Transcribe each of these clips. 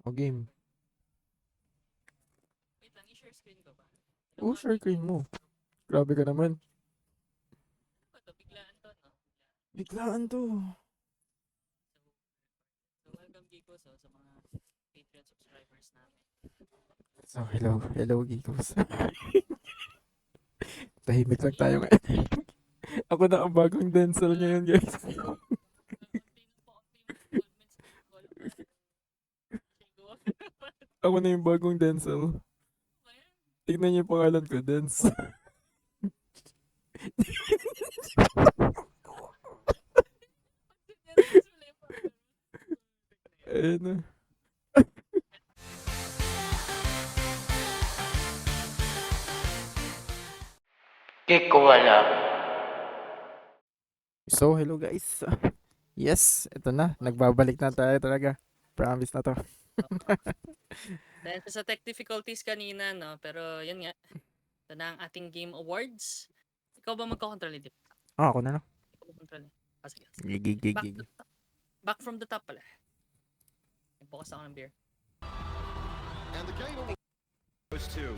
O game. Wait lang, i-share screen ko ba? Oo, share screen mo. Grabe ka naman. Ano to? Biglaan to, no? Biglaan to. So, welcome Giko sa mga Patreon subscribers namin. So, hello. Hello, Geekos. Tahimik lang tayo ngayon. Ako na ang bagong Denzel ngayon, guys. Unti ng involvement sa call pa. Chigo. Ako na yung bagong Denzel. Tignan niyo yung pangalan ko, Denz. Ayun na. Kikuwala. So, hello guys. Yes, ito na. Nagbabalik na tayo talaga. Promise na to. Dahil sa tech difficulties kanina, no? Pero yun nga. Ito na ang ating game awards. Ikaw ba magkakontrol dito? Ako na lang. Ikaw magkakontrol. Sige. Gigigigig. Back from the top pala. Nagbukas ako ng beer. And the game goes to.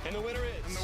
And the winner is.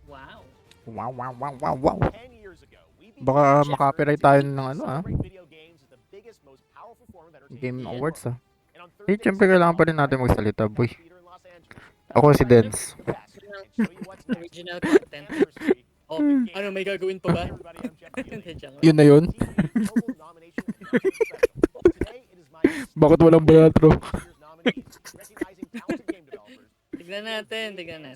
Wow. Wow, wow, wow, wow, wow. 10 years ago, we Baka makapiright tayo ng ano video games as the biggest, most powerful form of entertainment. Game Yeah. awards And on Eh, Thursday, syempre kailangan pa rin natin magsalita, boy. theater in Los Angeles. Ako si Denz. The best and show you what's next. Original content. Anniversary. Oh, ano may gagawin pa ba? Everybody, I'm Jeff Keighley. Hindi, joke lang. Yun na yun. TV's total nomination and announcement special. Today, it is my Bakit walang bayatro? year's nominees, recognizing talented game developers. Tignan natin.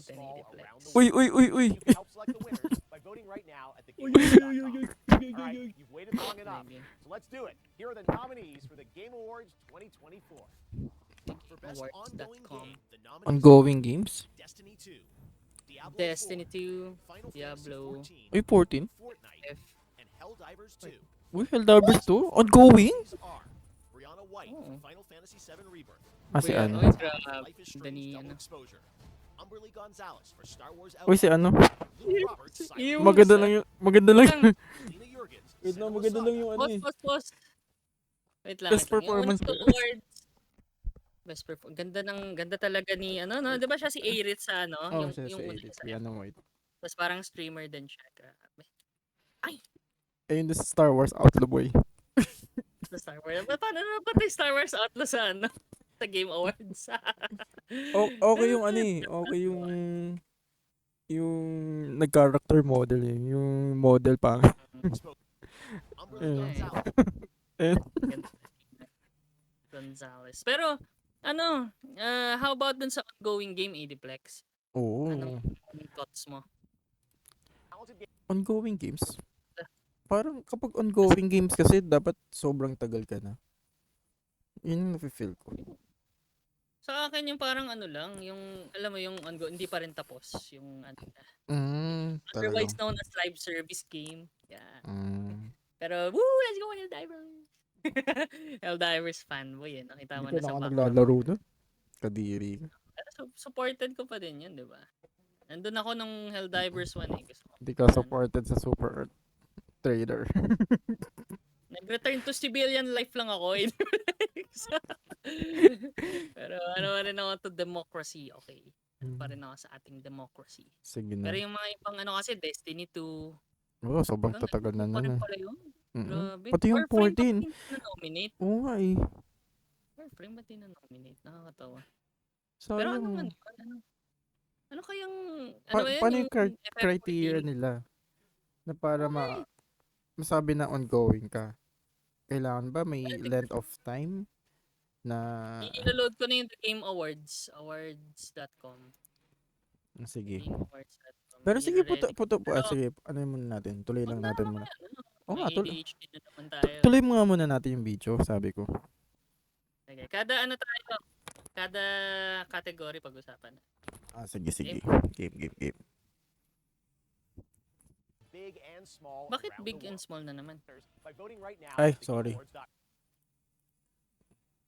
Small Idiplex. around the Uy, uy, uy, uy. You can help select the winners by voting right now at thegameawards.com. All right, you've waited long enough, so let's do it. Here are the nominees for the Game Awards 2024. For best ongoing Awards.com. game, the nominees Ongoing games? are Destiny 2, Diablo Destiny 4, 2, Final Diablo, Fantasy Uy, 14? 14, Fortnite, F. and Helldivers 2. Uy, Helldivers 2? Ongoing? These are Brianna White Oh. for Final Fantasy 7 Rebirth, Ah, si Kuya, ano? oy, grabe. Life is Dani, Strange Double ano. Exposure, Umberly Gonzalez for Star Wars Uy, si ano? Luke Roberts, Ew. Silent Maganda lang yung, maganda lang yung, Dina Jurgens, wait na, Senua maganda lang Saga, yung ano eh. Pause. Wait lang, Best wait lang. performance Yung ba? unang awards. Best performance. Ganda talaga ni, ano, no? Di ba siya si Aerith sa, ano? Oh, yung siya yung si una Edith. niya sa Si ano mo ito. Tapos parang streamer din siya. Grabe. Ayun, this Star Wars Outlaw Boy. Sa Star Wars. Paano na patay Star Wars Outlaw sa, ano? Sa Game Awards. Okay yung ano eh. Okay yung nag-character model eh. Yung model pa. Umberly Eh. Gonzalez, Eh, Gonzales. Pero, ano, how about dun sa ongoing game, Adiplex? Oo. Anong thoughts mo? talented game Ongoing games. Parang kapag ongoing games kasi dapat sobrang tagal ka na. Yun yung nafe-feel ko. Sa akin yung parang ano lang, yung, alam mo, yung hindi pa rin tapos. Yung, ano, Talagang. otherwise known as live service game. Yeah. Pero, woo, let's go Helldivers! Helldivers fanboy eh. Nakita mo Hindi na ka sa na background. naglalaro doon. Kadiri ka. Pero supported ko pa din yun, di ba? Nandun ako nung Helldivers 1 eh. Gusto ko. Hindi ka supported sa Super Earth Trader. Nag-return to civilian life lang ako eh. Pero ano pa rin ako to democracy, okay. Ano pa rin ako sa ating democracy. Sige na. Pero yung mga ibang ano kasi, Destiny 2. Oo, sobrang tatagal na Pa rin na. pala yun. Grabe. Pati yung Warframe 14. ba't di na-nominate? Oo nga eh. Warframe ba't di na-nominate? Nakakatawa. Pero ano Sayang. ano kayang, ano ba yan? Paano yung FF14? criteria nila? Na para masabi na ongoing ka? Kailangan ba may length of time? Na I-load ko na yung Game Awards. Awards.com. sige. GameAwards.com. Pero sige I-ready. puto Pero, sige, ano yun muna natin? Tuloy lang wag na natin naman, muna. ano, Oo nga, may ADHD na naman tayo. tuloy mo nga muna natin yung video, sabi ko. Okay. Kada ano tayo, kada category pag-usapan. Sige. Game. big and small Bakit around big the and world. small na naman? By voting right now Ay, at sorry. thegameawards.com.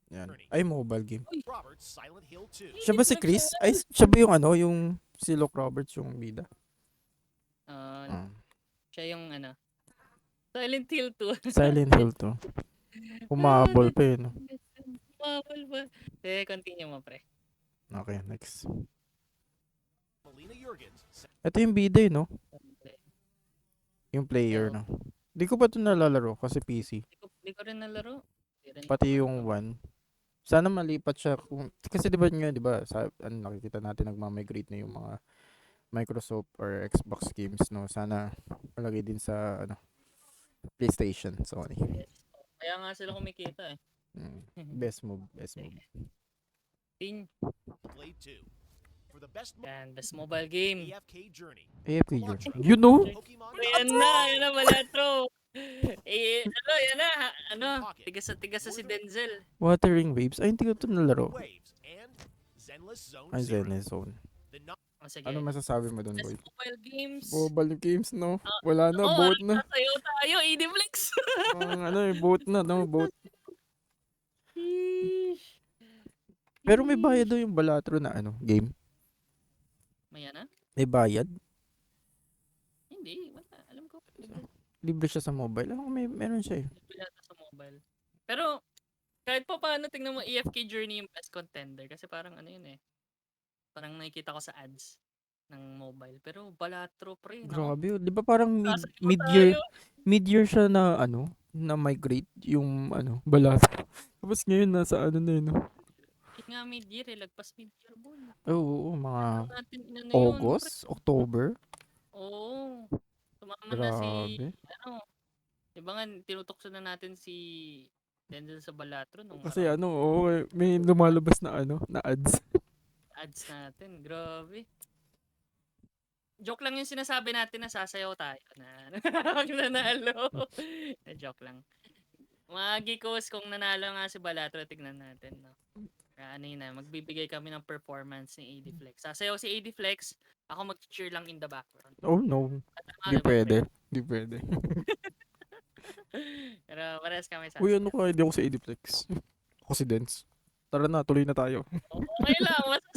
Yan. Ay, mobile game. Roberts, Silent Hill 2. Siya ba si Chris? Ay, siya ba yung ano, yung si Luke Roberts yung bida? Siya yung ano, Silent Hill 2. Silent Hill to. Humabol pa yun. Humabol pa. Continue mo, pre. Okay, next. Melina Jurgens. Ito yung bida no? Yung player, Oo. no? Di ko pa ito nalalaro kasi PC. Di ko rin nalaro. Di rin Pati ako yung nalaro. 1. Sana malipat siya kasi di ba sa nakikita natin nagma-migrate na yung mga Microsoft or Xbox games, no? Sana malagay din sa PlayStation, Sony. Yes. Kaya nga sila kumikita eh. Best move, best move. Tin. Blade 2. For the best Yan, best mobile game. AFK Journey. AFK Journey. You know? Pokemon Yan na Balatro. Yan na. Tigas sa si Denzel. Wuthering Waves. Ay, hindi ko ito nalaro. Waves and Zenless Zone Ay, Zero. Zenless Zone. The no- Sige. Ano masasabi mo doon, boy? Best mobile games. Mobile games, no? Wala na, Oo, boat na. Sasayaw tayo, Ediflex. Boat na, no? Boat. Pero may bayad daw yung Balatro na game. Maya na? May bayad. Hindi, wala. Alam ko. Libre siya sa mobile. Alam ko meron siya eh. Wala na sa mobile. Pero, kahit pa paano, tingnan mo EFK Journey yung best contender. Kasi parang ano yun eh. Parang nakikita ko sa ads ng mobile. Pero Balatro, pre. Grabe. Di ba parang Sasayaw mid-year, tayo. mid-year siya na na migrate yung Balatro. Tapos ngayon nasa na yun, no? Hindi nga mid-year eh. Lagpas mid-year boy. Oo, mga Ano natin, inano yun, August, October. Oo. Tumama na si, Grabe. di ba nga, tinutokso na natin si Denzel sa Balatro nung Kasi araw. may lumalabas na na ads. Ads natin, grabe. Joke lang yung sinasabi natin na sasayaw tayo na pag nanalo. Joke lang. Mga geekos, kung nanalo nga si Balatro, tignan natin. No? Ano yun na, magbibigay kami ng performance ni AD Flex. Sasayaw si AD Flex, ako mag-cheer lang in the background. Oh no. Hindi Diba, pwede. pre? Hindi pwede. Pero parehas kami sasayaw. Uy, hindi ako sa Ediplex. Ako si Dens. Tara na, tuloy na tayo. Okay lang, basta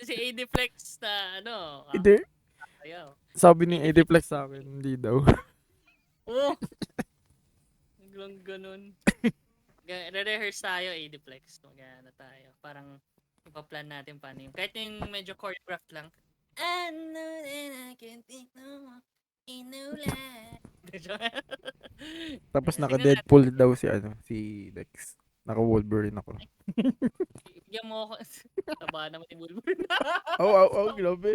si AD Flex na Hindi. sasayaw. Sabi ni Ediplex sa akin, hindi daw. Oh! Ganun. Re-rehearse tayo, AD-Flex. Mag-ano tayo. Parang ipaplan natin paano yung kahit yung medyo choreographed lang. I know that I can think no more. Ain't no lie. Tapos Tingnan naka-Deadpool daw si Dex. Naka-Wolverine ako. Bigyan mo ako. Taba naman yung Wolverine. Grabe.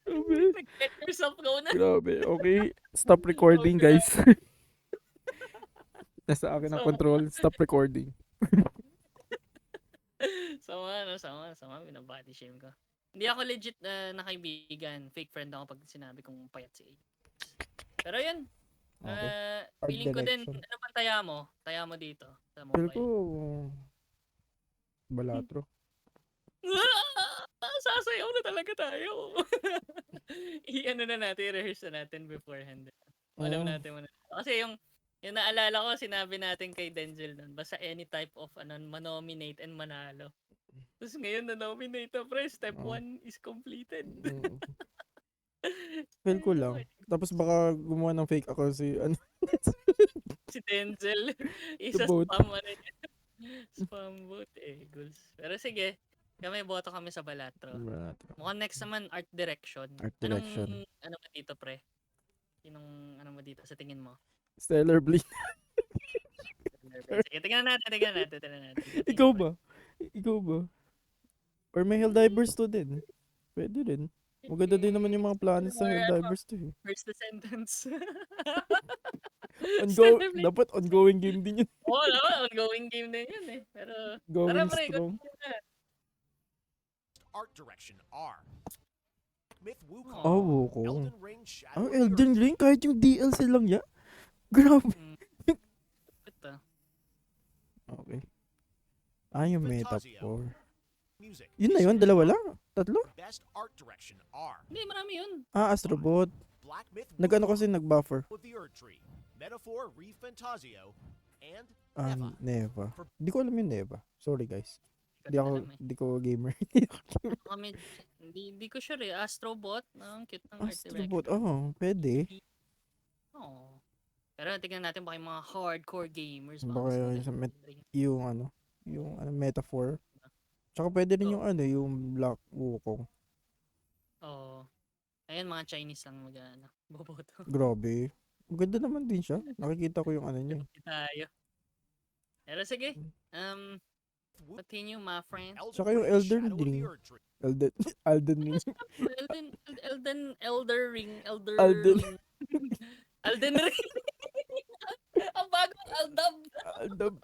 Grabe. Let yourself go na. Grabe. Okay, stop recording, guys. Nasa akin ang control. Stop recording. Sama. Binabody shame ko. Hindi ako legit na kaibigan. Fake friend ako pag sinabi kong payat si AD. Pero yun. Okay. Feeling ko din, direction. ano bang taya mo? Taya mo dito sa Feel mobile. ko, Balatro. Sasayaw na talaga tayo. I-ano na natin, i-rehearse na natin beforehand. Alam Oo. natin muna. Kasi yung naalala ko, sinabi natin kay Denzel nun, basta any type of manominate and manalo. Tapos ngayon na-nominate na, pre. Step 1 is completed. Feel ko lang. Tapos baka gumawa ng fake ako si Si Denzel. Isa bot. spam spam bot goals. Pero sige, kami boto kami sa Balatro. Mukhang next naman art direction. Art direction. Ano ba dito, pre? Sinong ano mo dito sa tingin mo? Stellar Blade. Sige, tingnan natin. Ikaw ba? Or may Helldivers to din. Pwede rin. Maganda din naman yung mga planets sa Helldivers to eh. First the sentence. Dapat ongoing game din yun. Oo, naman. Ongoing game din yun eh. Pero, Going pre, strong. Art direction R. Myth Wukong. Wukong. Elden Ring Shadow of the Elden Earth. Ring, kahit yung DLC lang ya. Grabe. Ito. Okay. Yung Metaphor. Music. Yun na yun, dalawa lang. Tatlo? Best art direction R. Hindi, marami yun. Astrobot. Black Myth Nag-ano Wukong kasi nag-buffer. of the Earth Tree. Metaphor Refantasio and Neva. Hindi ko alam yung Neva. Sorry guys. Alam eh. Hindi ko gamer. Kami, hindi ko sure eh. Astrobot. Ang cute ng art Astrobot, direction. pwede. Oo. Pero tignan natin baka yung mga hardcore gamers. Baka gusto yung nila sa Elden Ring. yung metaphor. Tsaka pwede rin Oo. yung Black Wukong. Oo. Ayun, mga Chinese lang boboto. Grabe. Maganda naman din siya. Nakikita ko yung ano niya. Hindi tayo. Pero sige. Continue, my friend. Tsaka yung Elden Ring. Elden, Elden Ring. Elder Ring. Elden. Elden Ring. Ang bagong Eldab. Aldab.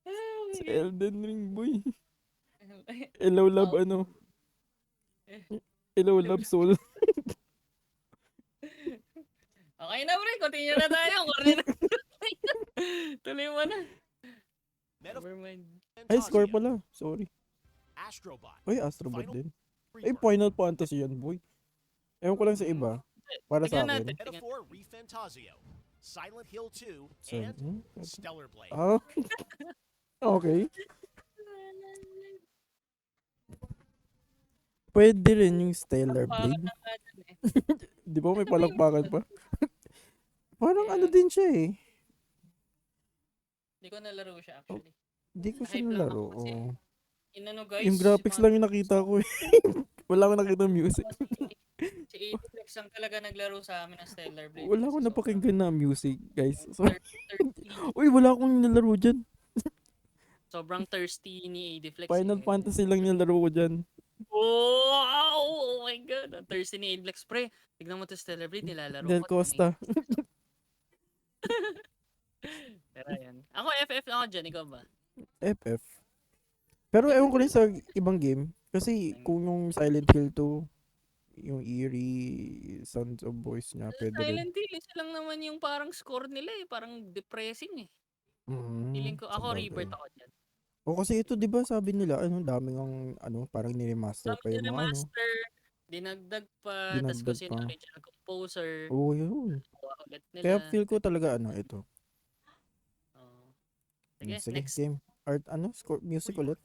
Oh my Sa God. Elden Ring, boy. Hello, love, ano. Hello, love, soul. Okay na, pre. Continue na tayo. Corny na. Tuloy mo na. Never mind. Ay, score pala. Sorry. Astrobot. Ay, Astrobot Final din. Ay, Rebirth. Final Fantasy yan, boy. Ewan ko lang sa iba. Para sa Tignan akin. natin. Metaphor Refantasio. Silent Hill 2 So, and hmm? Stellar Blade. Ah. Okay. Pwede rin yung Stellar Blade. Di ba may palakpakan pa? Parang ano din siya eh. Hindi ko nalaro siya actually. Di ko siya Hype lang nalaro. ako kasi. Oo. Inano guys. Yung graphics lang yung nakita ko eh. Wala akong nakita music. Si Apex lang talaga naglaro sa amin ng Stellar Blade. Wala akong Kasi napakinggan na music, guys. So, thirsty. uy, wala akong nilaro dyan. Sobrang thirsty ni Adiflex. Final Fantasy lang nilaro ko dyan. Wow! Oh my God. Ang thirsty ni Adiflex, pre. Tignan mo to Stellar Blade, nilalaro Del ko. Costa. Pero yan. Ako FF ako dyan, ikaw ba? FF. Pero ewan ko rin sa ibang game. Kasi kung yung Silent Hill 2, yung eerie sounds of voice niya, pwede rin. Silent Hill, isa lang naman yung parang score nila eh. Parang depressing eh. Feeling ko, ako sabagay. Rebirth ako dyan. O kasi ito 'di ba sabi nila daming ang parang ni-remaster pa yung mga Remaster, dinagdag pa, tas Dinagdag kung sino pa. original composer, Oo, yun. gawa ulit nila. Kaya feel ko talaga ito. Oo. Sige, Sige, next. game. Art score music ulit.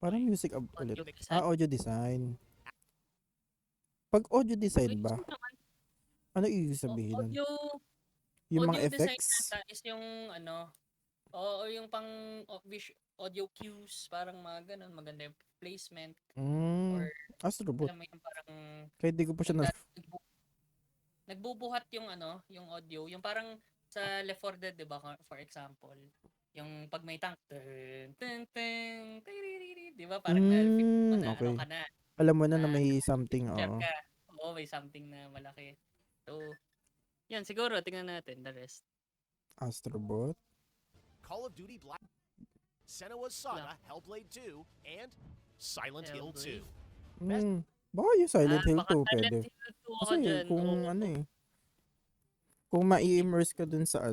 Parang music ulit. Audio design. Audio design. Pag audio design ba, ano ibig sabihin nun? Audio, Yung audio mga design effects? nata is yung yung pang audio cues, parang mga ganun, maganda yung placement, or Astrobot. alam mo yung parang Kahit di ko pa siya nagbubuhat yung yung audio, yung parang sa Left 4 Dead, 'di ba? For example, yung pag may tank, ten ten, 'di ba? Parang na-feel mo na okay. ka na. Alam mo na may something, Share oo. ka. Oo, may something na malaki. So, yan siguro tingnan natin the rest. Astrobot. Call of Duty Black, Senua's Saga, Hellblade 2, and Silent Hill 2. Baka yung Silent Hill 2 baka pwede. Silent Hill 2 ako Kasi dyan. kung Oo. kung ma-immerse ka dun sa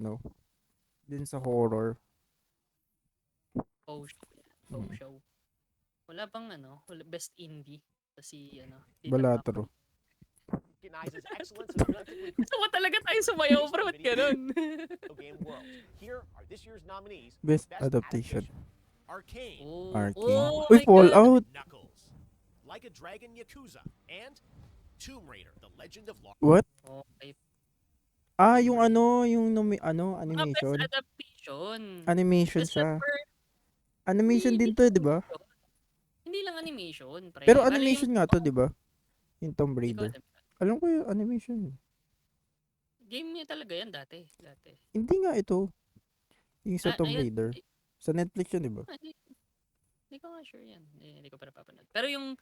dun sa horror. Show. Wala bang best indie? Kasi Balatro. Recognizes excellence in authentically Gusto mo talaga tayo sumayaw, bro. Ba't ganun? video game world. Here are this year's nominees. Best adaptation. Arcane, Arcane. Oh Uy, my God. Fallout. Knuckles, Like a Dragon Yakuza, and Tomb Raider: The Legend of Lara. What? Okay. Yung Mga animation. best adaptation. Animation Best siya. adver- Animation din to, di ba? Hindi lang animation, pre. Pero Bali animation nga to, di ba? Yung Tomb Hindi ko Raider. alam. Alam ko yung animation. Game niya talaga yan dati. Hindi nga ito. Yung sa Tomb ayun. Raider. Sa Netflix yun, di ba? Hindi ko nga sure yan. Hindi ko pa napapanood. Pero yung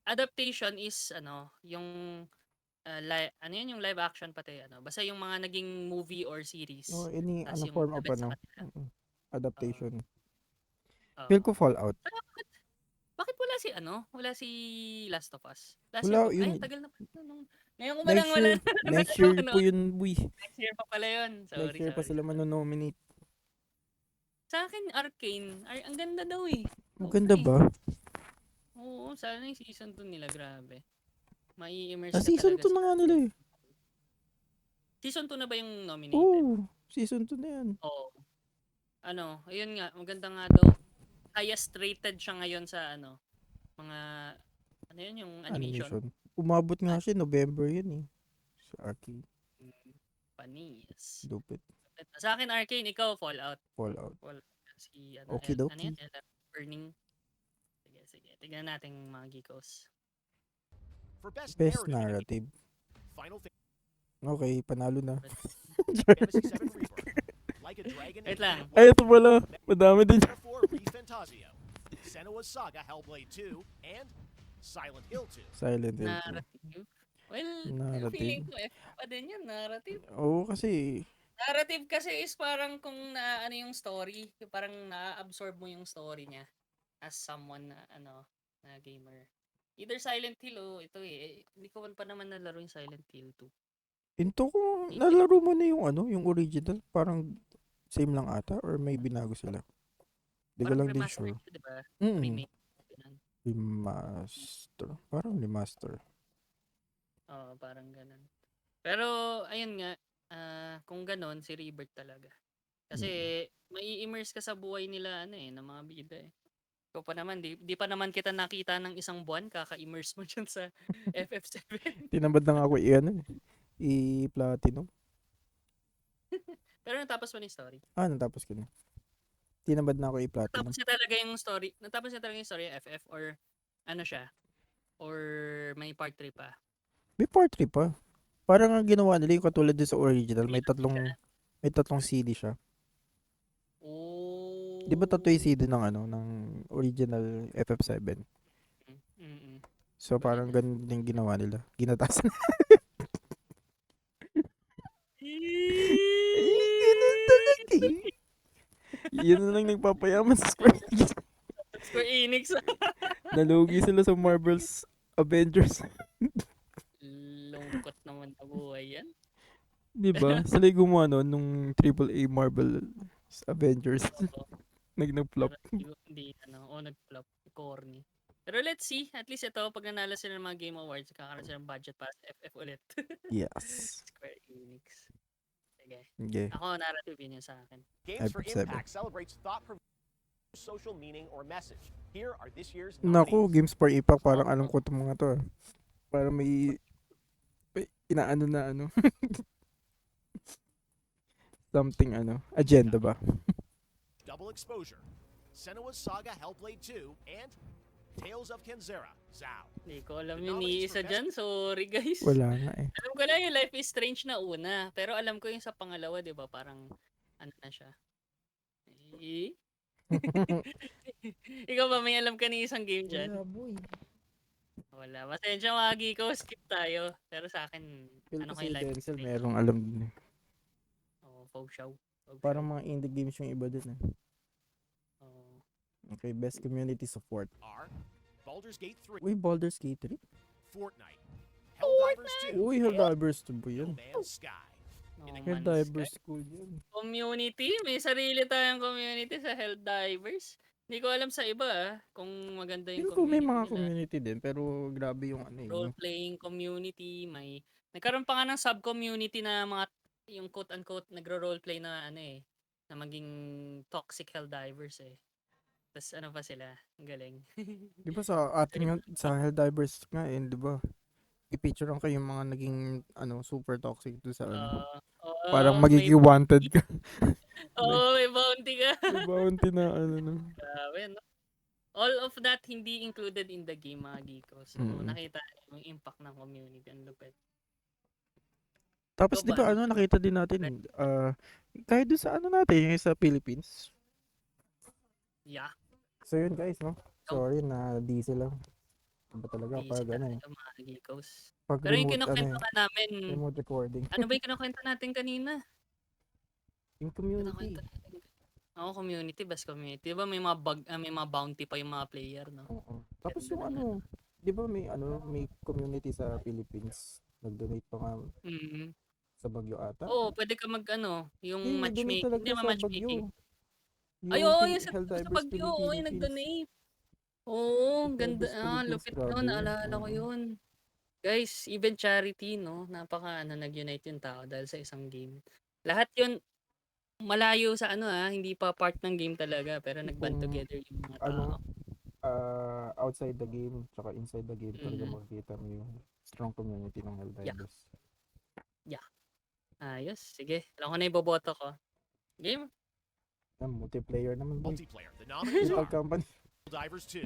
adaptation is yung yung live action pati basta yung mga naging movie or series. O, any Tas yung form of the best sa kanila. adaptation. Oo. Feel ko Fallout. Pero bakit wala si Last of Us? Wala, Year yun- tagal na pa. Ngayon ko ba lang wala. Next year po yun, boy. Next year pa pala yun. Sorry, Next year pa sila manonominate. Sa akin, Arcane. Ang ganda daw eh. Maganda ba? Oo, sana yung season 2 nila, grabe. Mai-immerse Ah, ka season talaga 2 na nga nila eh. Season 2 na ba yung nominated? Oo, season 2 na yan. Oo. Ayun nga, maganda nga daw. Highest rated siya ngayon sa mga, yung animation. Umabot nga siya, November yun eh. Sa Arcane. Pa Bunnies. Lupit. Sa akin, Arcane, ikaw, Fallout. Fallout. Si, ano, ano yan? Okidoki. Burning. Sige. Tignan natin mga geekos. For best, Best narrative, narrative. Final Okay, panalo na. Fantasy VII Rebirth, Like a Dragon, Wait lang. Ay, ito pala. Madami din. Metaphor ReFantazio, Senua's Saga Hellblade 2, and Silent Hill 2. Silent Hill 2. Narrative. Well, Narrative. feeling ko pa din yun, narrative. Oo, kasi Narrative kasi is parang kung ano yung story, parang na-absorb mo yung story niya as someone na na gamer. Either Silent Hill o ito hindi ko pa naman nalaro yung Silent Hill 2. into ko, nalaro mo na yung original. Parang same lang ata or may binago sila. Di ko Parang lang din remastered sure. siya, di ba? Mm. Remake. Ganun. Remaster. Parang remaster. Oo, parang ganun. Pero, ayun nga, kung ganon, si Rebirth talaga. Kasi, mai-immerse ka sa buhay nila, ng mga bida Ikaw pa naman, di pa naman kita nakita ng isang buwan, kaka-immerse mo dyan sa FF7. Tinamad na nga ako i-platinum. Pero natapos mo na yung story. Natapos ko na. Tinamad na ako i-platinum. Natapos niya talaga yung story. Natapos niya talaga yung story ng FF or ano siya? Or may part 3 pa? May part 3 pa. Parang ang ginawa nila yung katulad din sa original. May tatlong CD siya. Oh. Di ba tatlo yung CD ng original FF7? Mm-mm. So parang ganun din ginawa nila. Ginatasan. Ganun talaga eh. Yun na lang nagpapayaman sa Square Enix. Square Enix. Nalugi sila sa Marvel's Avengers. Lungkot naman na buhay yan. Di ba? Sila yung gumawa nung AAA Marvel Avengers. Nag-flop. Hindi, nag-flop. Corny. Pero let's see. At least ito, pag nanalo sila ng mga Game Awards, kakaroon sila ng budget para sa FF ulit. Yes. Square Enix. Sige. Okay. Ako, narrative yun sa akin. Games for FF7. Impact celebrates thought-provoking social meaning or message. Here are this year's Naku, nominees. Games for Impact, parang alam ko itong mga to. Parang may inaano na something agenda ba? Double Exposure, Senua's Saga Hellblade 2, and Tales of Kenzera, Zao. Hindi ko alam yung isa dyan. Sorry, guys. Wala nga eh. Alam ko lang yung Life is Strange na una. Pero alam ko yung sa pangalawa, di ba? Parang, na siya. Ikaw ba, may alam ka ni isang game dyan? Wala boy. Wala. Pasensya mga geeko, skip tayo. Pero sa akin, Feel ano ko kayo si Life is Denzel Strange? merong alam din eh. Faux show. Parang mga indie games yung iba din eh. Okay, best community support. Are Baldur's Gate 3, Uy, Baldur's Gate 3? Fortnite, Helldivers 2, Uy, and Helldivers 2 ba No yan? Man's Sky. No Man's Helldivers Sky. cool yan. Community? May sarili tayong community sa Helldivers? Hindi ko alam sa iba kung maganda yung Feel ko may community mga nila. community din, pero grabe yung Role-playing community, nagkaroon pa nga ng sub-community na mga, yung quote-unquote, nagro-roleplay na na maging toxic Helldivers Tapos ano pa sila, ang galing. Di ba sa ating nga, sa Helldivers nga di ba? I-picture lang kayo yung mga naging super toxic doon sa parang magiging wanted ka. May bounty ka. May bounty na Grabe, no? All of that hindi included in the game, mga geeko. So, nakita yung impact ng community. Ang lupit. Tapos Ikaw di ba ba? nakita din natin kahit doon sa natin yung sa Philippines. Yeah. So yun guys, no? Sorry na busy lang. Ba talaga Busy pag talaga, mga geekos. pag Pero yung remote kinukwento ka namin, remote recording. ano ba yung kinukwento natin kanina? Yung community. Kinukwento natin. Oo, community, best community. Diba may mga bounty pa yung mga player, no? Oo. Tapos yung di ba may community sa Philippines. Nag-donate pa nga Mm-hmm. sa Baguio ata. Oo, pwede ka yung nag-donate matchmaking. talaga Hindi naman sa matchmaking. Bagyo. Ay, oo, yung sa Helldivers Baguio, oo, yung Philippines. nag-donate. Oo, ganda. Helldivers Philippines, Lupit grabe nun, yun. naalala ko Oo. yun. Guys, even charity, no? Napaka, nag-unite yung tao dahil sa isang game. Lahat yun, malayo sa hindi pa part ng game talaga, pero nag-band together yung mga tao. Outside the game, tsaka inside the game, talaga makikita mo yung strong community ng Helldivers. Yeah. Ayos, sige. Alam ko na iboboto ko. Game? Yan, multiplayer naman, boy. Multiplayer. The nominees Lethal are Company. Divers 2,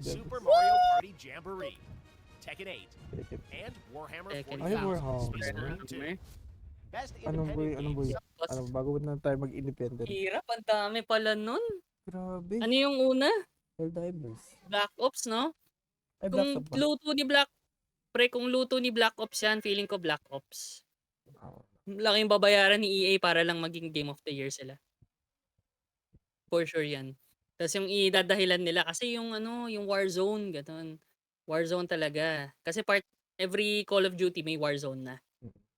Diba? Super Mario Party Jamboree, Tekken 8, and Warhammer Tekken 40,000 Ay, Warhammer. Space Marine 2. Warhammer. Best Anong boy, independent anong boy? game. Tapos, Bago na tayo mag-independent. hirap. Ang dami pala nun. Grabe. Ano yung una? Helldivers. Black Ops, no? Ay, Black Kung Ops ba? luto ni Black... Pre, kung luto ni Black Ops yan, feeling ko Black Ops. Oh. Laking babayaran ni EA para lang maging Game of the Year sila. For sure yan. Tapos yung idadahilan nila, kasi yung ano, yung Warzone, gano'n. Warzone talaga. Kasi every Call of Duty may Warzone na.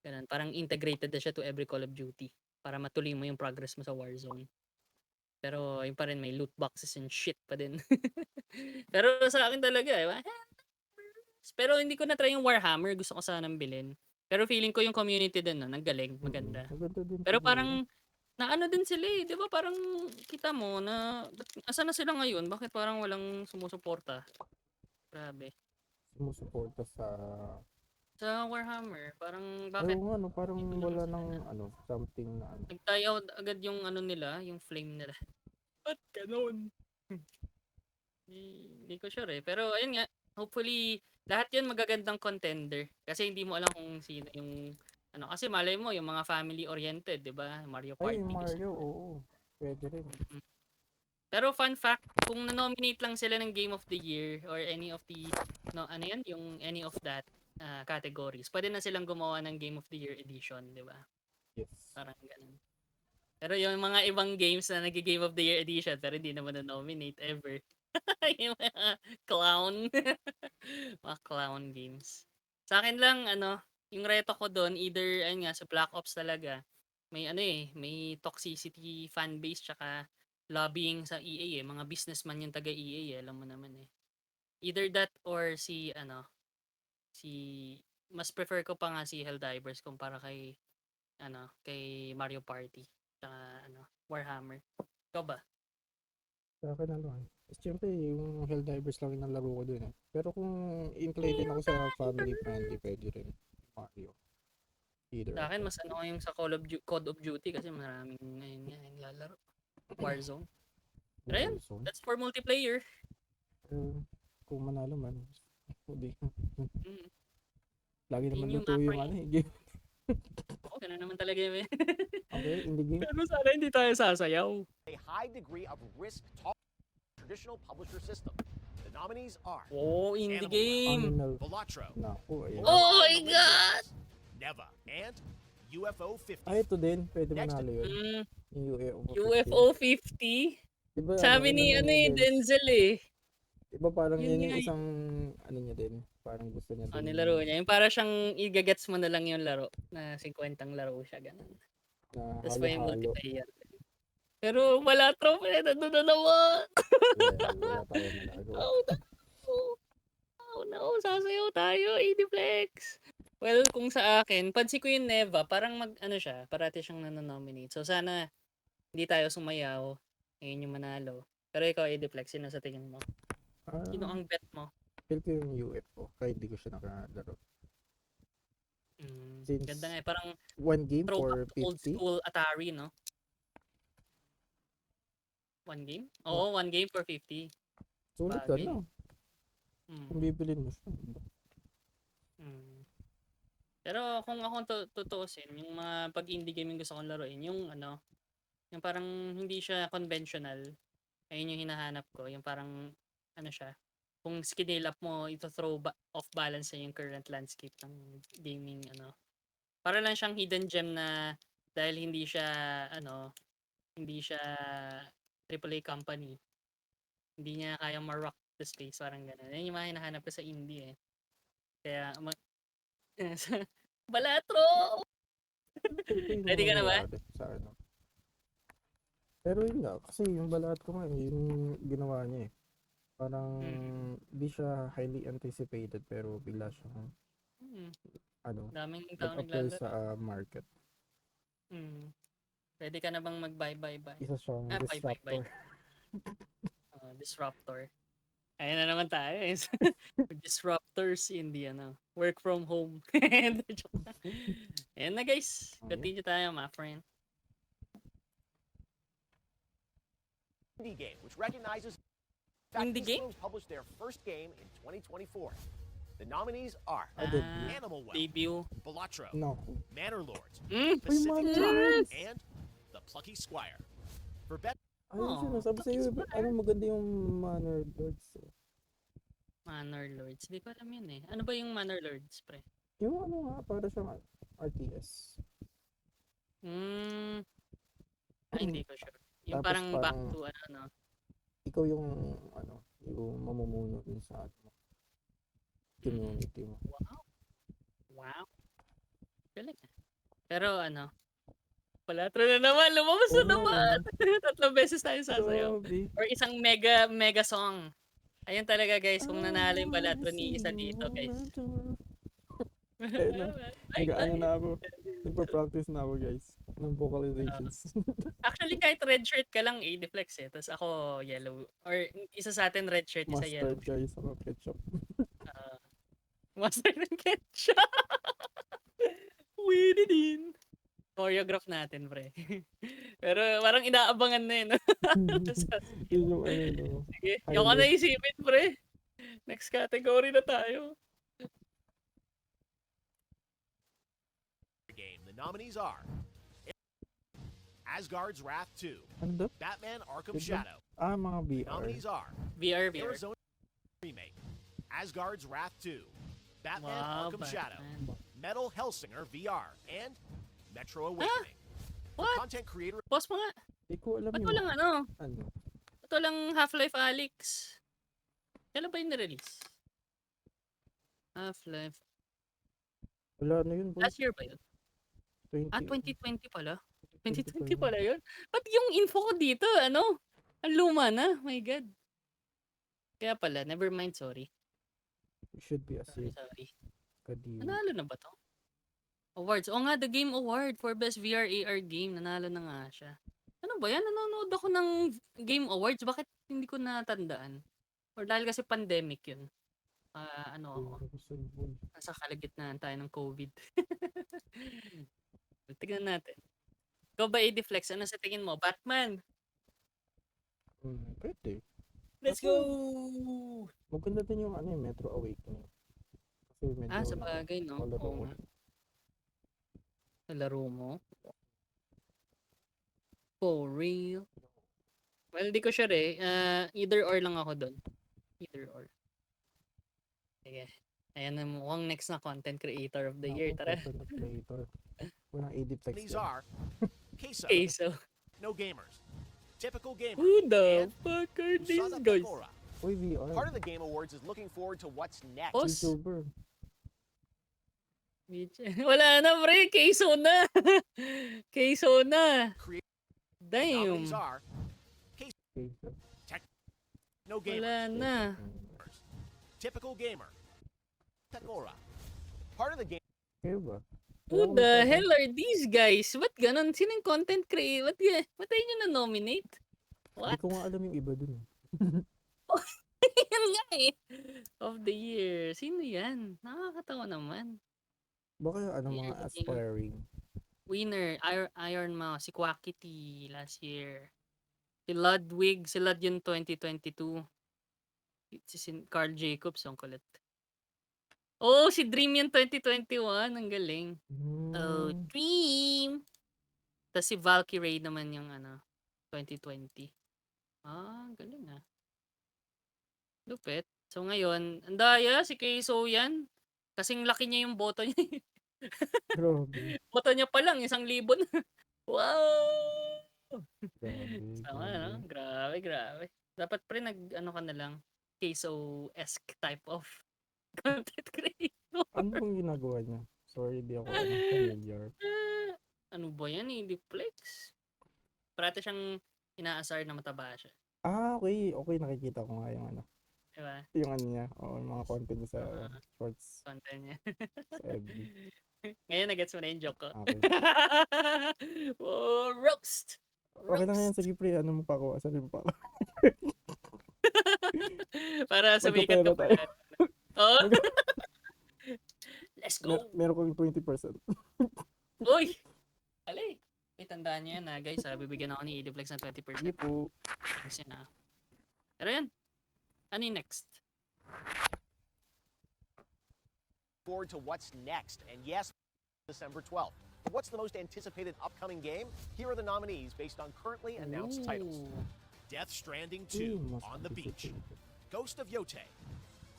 Ganun, parang integrated na siya to every Call of Duty para matuloy mo yung progress mo sa Warzone. Pero yun pa rin, may loot boxes and shit pa din. Pero sa akin talaga, pero hindi ko na-try yung Warhammer, gusto ko sanang bilhin. Pero feeling ko yung community din, no, nanggaling, maganda. Maganda din. Pero siguro. parang, naano din sila eh, di ba parang kita mo na, asa na sila ngayon? Bakit parang walang sumusuporta? Grabe. Sumusuporta sa... Sa Warhammer, parang Ay, bakit oo nga, no, parang Hindi ko wala naman ng ano, something na ano. nagtayo agad yung ano nila, yung flame nila. Ba't ganun? Hindi ko sure eh. Pero ayun nga, hopefully lahat 'yun magagandang contender kasi hindi mo alam kung sino yung ano kasi malay mo yung mga family oriented, 'di ba? Mario Ay, Party. Mario, oo. Pwede rin. Pero fun fact, kung na-nominate lang sila ng Game of the Year or any of the no ano 'yan, yung any of that categories, pwede na silang gumawa ng Game of the Year edition, 'di ba? Yes. Parang ganun. Pero yung mga ibang games na nag-Game of the Year edition pero hindi naman na-nominate ever. Yung mga clown. Mga clown games. Sa akin lang, ano, yung reto ko doon, either, ayun nga, sa Black Ops talaga, may ano eh, may toxicity fanbase tsaka lobbying sa EA eh. Mga businessman yung taga EA eh, alam mo naman eh. Either that or si, ano, mas prefer ko pa nga si Helldivers kumpara kay, ano, kay Mario Party. Tsaka, ano, Warhammer. Ikaw ba? Sa akin ano eh. Siyempre, yung Helldivers lang yung laro ko dun eh. Pero kung inclined din ako sa family friendly, pwede rin. Mario. Either. Sa akin, mas ano yung sa Code of Duty kasi maraming ngayon nga yung lalaro. Warzone. Pero yun, Warzone. that's for multiplayer. Kung manalo man. Hindi. Mm. Lagi naman Yun yung luto yung upper ano eh. Game. Oo, ganun naman talaga yun. Okay, in the game. Pero sana hindi tayo sasayaw. A high degree of risk tolerance traditional publisher system. The nominees are Oh, indie Animal game. Animal. Velatro, Naku, ayan. Oh my God! Neva, and UFO 50. Ay, ito din. Pwede Next. manalo yun. Mm, Yung UFO 50. 50. Diba, Sabi ni ano eh, Denzel eh. Diba parang Yun yan nga yung eh. isang ano niya din. Parang gusto niya Oh, din. nilaro niya. Yung para siyang igagets mo na lang yung laro. Na 50 laro siya, ganun. Na Tapos may halo-halo. multiplayer. Pero wala trophy, nandun na naman. Wala tayo nalagawa. Oh no. Oh no, sasayaw tayo, 80 flex. Well, kung sa akin, pansin ko yung Neva, parang ano siya, parati siyang nanonominate. So sana hindi tayo sumayaw, ngayon yung manalo. Pero ikaw, 80 flex, sino sa tingin mo? Sino ang bet mo? Feel ko yung UFO. Kahit di ko siya nakalaro. Since Ganda nga eh, parang one game throwback for to old 50. school Atari, no? One game? Oo, one game for 50. Sulit ka bagay. na. Mm. Kung bibilin mo siya. Mm. Pero kung ako tutuusin, yung mga pag-indie gaming gusto kong laruin, yung ano, yung parang hindi siya conventional. Ayun yung hinahanap ko, yung parang ano siya, kung scale up mo, ito throw off balance na yung current landscape ng gaming ano. Para lang siyang hidden gem na dahil hindi siya ano, hindi siya AAA company. Hindi niya kayang ma-rock the space, parang gano'n. Yan yung mga hinahanap ko sa indie eh. Kaya Balatro! Ready ka na ba? Sa ano. Pero yun nga, kasi yung balat ko nga, yung ginawa niya eh. Parang di siya highly anticipated pero bigla siyang ano, Daming taong nag-apply naglalaro. sa market. Ready ka na bang mag-buy? Isa siyang Buy. disruptor. Disruptor. Ayan na naman tayo. Disruptors in the work from home. Joke lang. Ayan na guys. Continue tayo, my friend. Indie game, which recognizes Indie these game? games published their first game in 2024. The nominees are Animal Well, Debut. Balatro, No. Manor Lords, Mm. Pacific Manor Drive, Lords! and The Plucky Squire. For best Ayun, Oh, sinasabi sa'yo, ano maganda yung Manor Lords. Manor Lords. Hindi ko alam yun eh. Ano ba yung Manor Lords, pre? Yung ano nga, para siyang RTS. Hindi ko sure. Yung Tapos parang back parang- to ano. Ikaw yung, yung mamumuno dun sa community mo. Wow. Galing ah. Pero Palatro na naman. Lumabas na Oo, naman. 3 beses tayo sasayaw. Grabe. Or isang mega song. Ayun talaga guys, kung nanalo yung Balatro ni isa dito guys. Ayun na. Nag-ano na ako. Nagpa-practice na ako, guys. Ng vocalizations. Actually, kahit red shirt ka lang, A-deflex eh. Tapos ako, yellow. Or isa sa atin, red shirt, isa yellow. Mustard, guys. Ako ketchup. Mustard and ketchup. Winnie din. Choreograph natin, pre. Pero parang inaabangan na yun. Yun yung ano, no? Sige, yung ka na isipin, pre. Next category na tayo. game, the nominees are Asgard's Wrath 2, Ano daw? Batman Arkham Good one. Shadow. Mga The VR. nominees are VR. Arizona Remake, Asgard's Wrath 2, Batman Wow, Arkham Shadow, Batman. Metal Hellsinger VR, and Metro Awakening. For What? content creator Pause mo nga. Hindi ko alam Ba't yung... walang Ano? Ba't walang Half-Life Alyx? Kailan ba yung nirelease? Half-Life. Wala na yun, boy. Last year ba yun? 20. 2020 pala. 2020 pala yun? Ba't yung info ko dito, ang luma na. My God. Kaya pala, never mind, sorry. It should be a Sorry, safe. sorry. Kadiwa. Nanalo na ba to? Awards. O nga, the Game Award for Best VR AR Game. Nanalo na nga siya. Ano ba yan? Nanonood ako ng Game Awards. Bakit hindi ko natandaan? Or dahil kasi pandemic yun. Ako. Nasa kalagitnaan tayo ng COVID. Tignan natin. Ikaw ba, A-Deflex? Ano sa tingin mo? Batman! Pwede. Let's go! Maganda din yung Metro Awakening. Kasi medyo... Sa bagay, no? Malaro Oo ko. nga. Sa laro mo? For real? Well, di ko sure eh. Either or lang ako doon. Either or. Sige. Ayan na mukhang next na content creator of the year. Tara. Creator. Walang edit text. nominees are Queso, Okay, so. No Gamers, Typical Gamer, Who the and fuck are these Usada guys? Pecora. Uy, VR. Part of the Game Awards is looking forward to what's next. Boss? YouTuber. Wala na, pre. Queso na. Queso na. Damn. Nominees are Okay. No Gamers, Wala na. Typical Gamer, Pecora. Part of the game Kayo ba? Who the hell are these guys? Ba't ganon? Sino yung content creator? Ba't tayo nyo na-nominate? Hindi What? ko nga alam yung iba dun. Yan nga eh. Of the year. Sino yan? Nakakatawa naman. Baka mga Yeah, aspiring. Winner, Iron Mouse, si Quackity last year. Si Ludwig, si Lud yun 2022. Si Carl Jacobs, ang kulit. Oh, si Dream yun 2021. Ang galing. Oh, Dream! Tapos si Valkyrie naman yung 2020. Galing ah. Lupit. So ngayon, ang daya, si Keiso yan. Kasing laki niya yung boto niya. Grabe. Boto niya pa lang, 1,000 na. Wow! Grabe. Tama, no? Grabe, grabe. Dapat pre ka na lang, Keiso-esque type of content creator. Ano bang ginagawa niya? Sorry, di ako familiar. Ano ba yan eh? Diplex? Parati siyang inaasar na mataba siya. Okay. Okay, nakikita ko nga yung Diba? yung niya. Oo, yung mga content niya sa shorts Content niya. sa FB. Ngayon, nagets mo na yung joke ko. Okay. Oh, roast! Okay lang yan. Sige, pre. Ano mo pa ako? Asarin mo pa ako. Para sumikat Magkapera ka pa. tayo. Oo. Mag- Let's go. Meron kang 20%. Uy! Alay. May tandaan niyo yan guys. Bibigyan ako ni Ediplex ng 20%. Sige po. Kasi na. Pero yan. Ano yung next? Forward to what's next. And yes, December 12th. But what's the most anticipated upcoming game? Here are the nominees based on currently announced titles. Ooh. Death Stranding 2 Ooh, mas on the beach. anticipated. Ghost of Yote.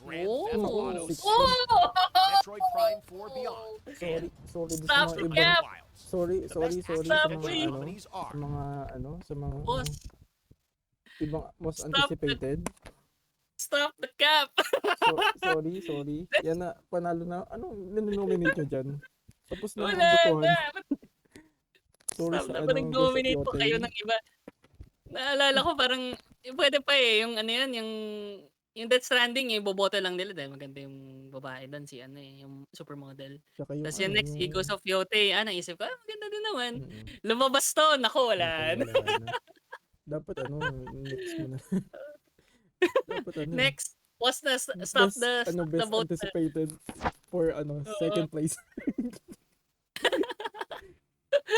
Grand Oh! Theft Auto 6. Oh! Metroid Prime 4 Beyond. Sorry, sorry sa Stop mga the ibang cap! Wilds. sorry The sa best mga Stop, action please. adventure ano, nominees sa are mga Boss, ibang most Stop anticipated. stop the cap! Sorry. Yan na, panalo na. Anong ninominate nyo dyan? Tapos na ang Wala botohan. na! Sorry Stop sa na ano, ba nag-nominate po Ghost of kayo Yote. ng iba? Naalala ko parang, pwede pa yung ano yan, yung Death Stranding, boboto lang nila dahil maganda yung babae doon, si ano yung supermodel. Tsaka yung Tapos yung ano, next, Ghost of Yote, naisip ko, maganda din naman. Mm-mm. Lumabas to, naku, wala. Wala na. Dapat ano, next mo na. Dapat ano. Next, was na stop best, the best vote. anticipated for second place.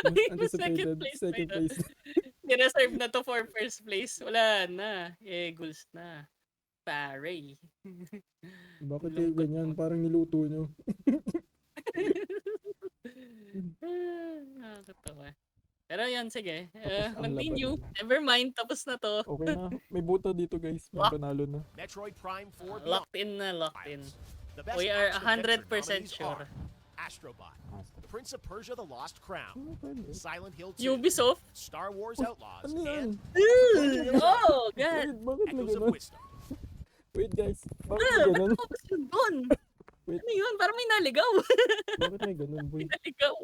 Best anticipated, second place. Nireserve na to for first place. Wala na. Eagles na. Pare. Bakit kayo ganyan? Parang niluto nyo. Nakakatawa. Pero yan, sige. Tapos ang Continue. laban na. Never mind. Tapos na to. Okay na. May buta dito guys. May Lock. panalo na. Metroid Prime 4 Beyond. Locked in na, locked in. The best We are action 100% adventure nominees sure. are Astrobot, Prince of Persia: The Lost Crown, Ano ba yun? Silent Hill 2, Ubisoft? Star Wars Outlaws, Ano yan? and Oh, God. Wait, bakit may Echoes of ganun? Wisdom. Wait guys. Bakit may Ba't ganun? tapos yun doon? Wait. Ano yun? Parang may naligaw. Bakit may ganun boy? May naligaw.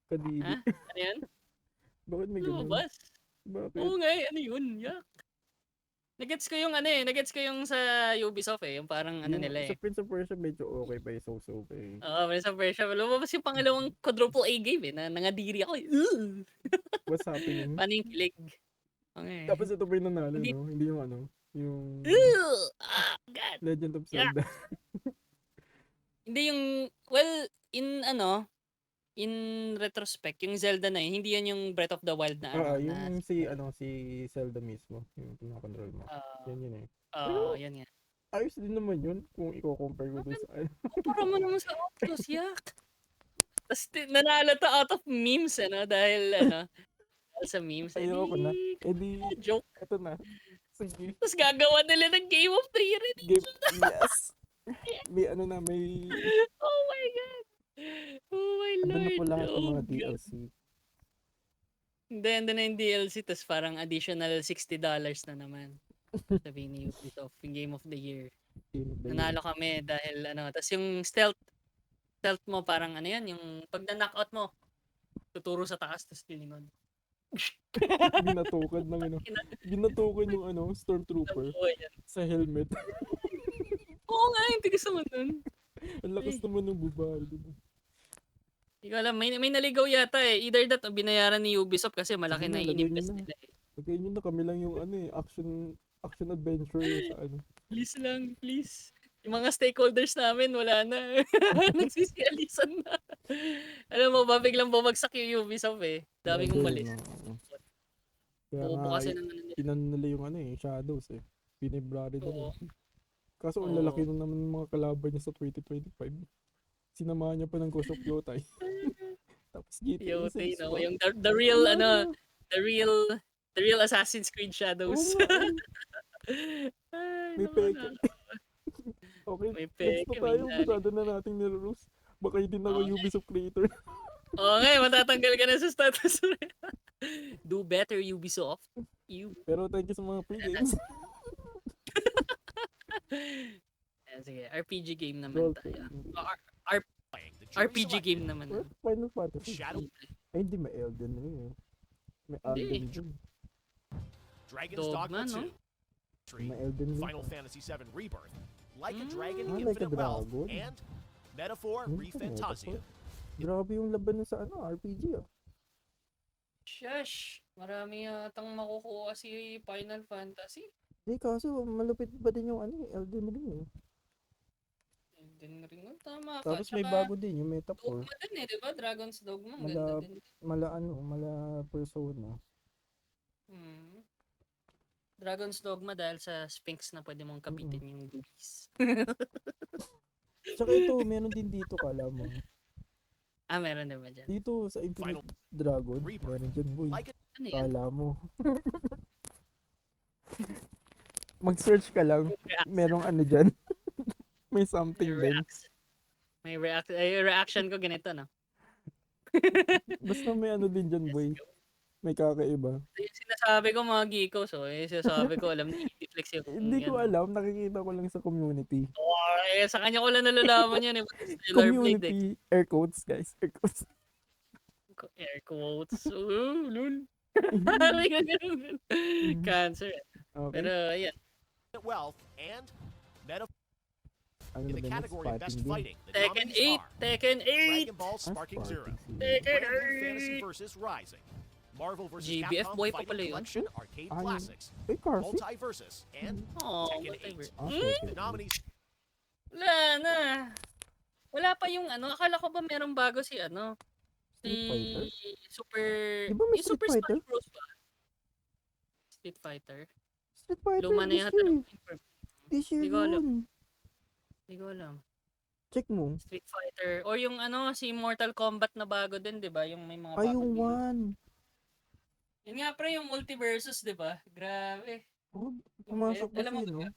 Kadiri. Ha? Ano yan? Bakit may ganun? Lumabas. Bakit? Oo nga ano yun? Yak. Nagets ko yung nagets ko yung sa Ubisoft yung parang ano Yung nila Sa Prince of Persia medyo okay pa yung so-so pa eh. Oo, Prince of Persia. Lumabas yung pangalawang quadruple A game na nangadiri ako. Ugh! What's happening? Paano yung kilig? Okay. Tapos ito pa yung nanalo, Hindi- no? Hindi yung ano, yung Ugh! Ah, God. Legend of Yeah. Zelda. Hindi yung, in retrospect, yung Zelda na yun, hindi yan yung Breath of the Wild na Yung si Zelda mismo, yung pinakontrol mo. Yan yun eh. yan nga. Ayos din naman yun kung i-compare ko dun sa ano. Kumpara mo naman sa Oculus, yak. Tapos nanalo to out of memes, dahil, dahil sa memes. Ayoko na. Di, Joke. eto na. Sige. Tapos gagawa nila ng Game of 3 rin. Game, yes! May Oh my God. Oh my ano na Lord. po lahat ng mga God. DLC. Hindi, na yung DLC, tapos parang additional $60 na naman. Sabihin ni Ubisoft, yung Game of the Year. Game of the Year. Nanalo kami dahil tapos yung stealth mo parang yung pag na-knockout mo, tuturo sa taas, tapos lilingon. Binatukan ng binatukan yung Stormtrooper Oo, yan. sa helmet. Oo nga, yung tigas naman dun. Ang lakas naman ng babae dun. Hindi ko alam, may naligaw yata eh. Either that o binayaran ni Ubisoft kasi malaki Sige na na, lagay ininvest nyo na. nila eh. Okay, yun na kami lang yung action adventure sa ano. Please lang, please. Yung mga stakeholders namin, wala na. Nagsisialisan na. Alam mo ba, biglang bumagsak yung Ubisoft eh. Dami kong malis. Kaya Buo nga, kasi ng nila. inano nila yung Shadows eh. Pinibrary Oo. nila. Kaso ang Oo. lalaki na naman ng mga kalaban niya sa 2025. Sinamahan niya pa ng Ghost of Yotay. Tapos GTA Yote, 6 no? pa. Yung the real, the real Assassin's Creed Oo Shadows. nga, Ay, may naku, peke. Okay, May next peke, na tayo. may Busada na nating nilarus. Baka hindi na ako Okay. Ubisoft creator. Okay, matatanggal ka na sa status mo. Do better, Ubisoft. Pero thank you sa mga free games. Ayan, sige, RPG game naman Role tayo. playing. Playing the jury RPG select game naman. Or Final Fantasy. Shadow Ay, hindi may Elden Ring eh. May Hindi. Elden Ring. Dragon's Dogma, Dogma 2, no? Tree, May Elden Ring. Final Fantasy VII Rebirth, Like a Mm. Dragon: Like a Infinite Wealth, Dragon. and Metaphor Hmm, ReFantasia. Grabe yung laban sa RPG ah. Shush! Marami yatang makukuha si Final Fantasy. Hindi, kaso malupit pa din yung ano, Elden Ring eh. Elden Ring, tama ka. Tapos may Tsaka, bago din yung Meta 4. Dogma din eh, di ba? Dragon's Dogma, ang ganda Mala, din. mala Persona. Hmm. Dragon's Dogma dahil sa Sphinx na pwede mong kapitin yung boobies. Tsaka ito, meron din dito, kala mo. Meron din ba dyan? Dito sa Infinite Dragon, meron dyan, boy. Like it. Ano yan? Kala mo. Mag-search ka lang, merong ano dyan. May something din. May reaction ko ganito, no? Basta may ano din dyan, boy. May kakaiba. Yung sinasabi ko mga geeko, so yung sinasabi ko alam ni Flex yung Hindi ko alam, nakikita ko lang sa community. Sa kanya ko lang nalalaman yan eh. Stellar Blade eh. Community, air quotes, guys. Air quotes. Air quotes. Lul. Cancer. Okay. Pero ayan. Wealth and meta Ano in na the ba next category of best fighting game? fighting. The Tekken nominees 8. are Tekken 8. Dragon Ball Ah, Sparking Zero, Sparking Zero. Tekken Brand New Fantasy 8. vs. Rising, Marvel vs. GBF Capcom boy pa Fighting pala yun. Collection Arcade Ah, yun. Classics, Uy, Carfi. Multiversus, and Oh, Tekken whatever. 8. Ah, Hmm? okay. The nominees Wala na. Wala pa yung ano. Akala ko ba merong bago si ano? Si Street Fighter? Super... Di ba may yung Super Street Fighter? Smash Bros ba? Street Fighter? Street Fighter Luma na this yata. year. This year Hindi ko alam. yun. Hindi ko alam. Check mo. Street Fighter. Or yung ano, si Mortal Kombat na bago din, di ba? Yung may mga Ay, bagong yung game. one. Yun nga pre, yung Multiversus, di ba? Grabe. Oh, pumasok ba Alam mo siya, ba no?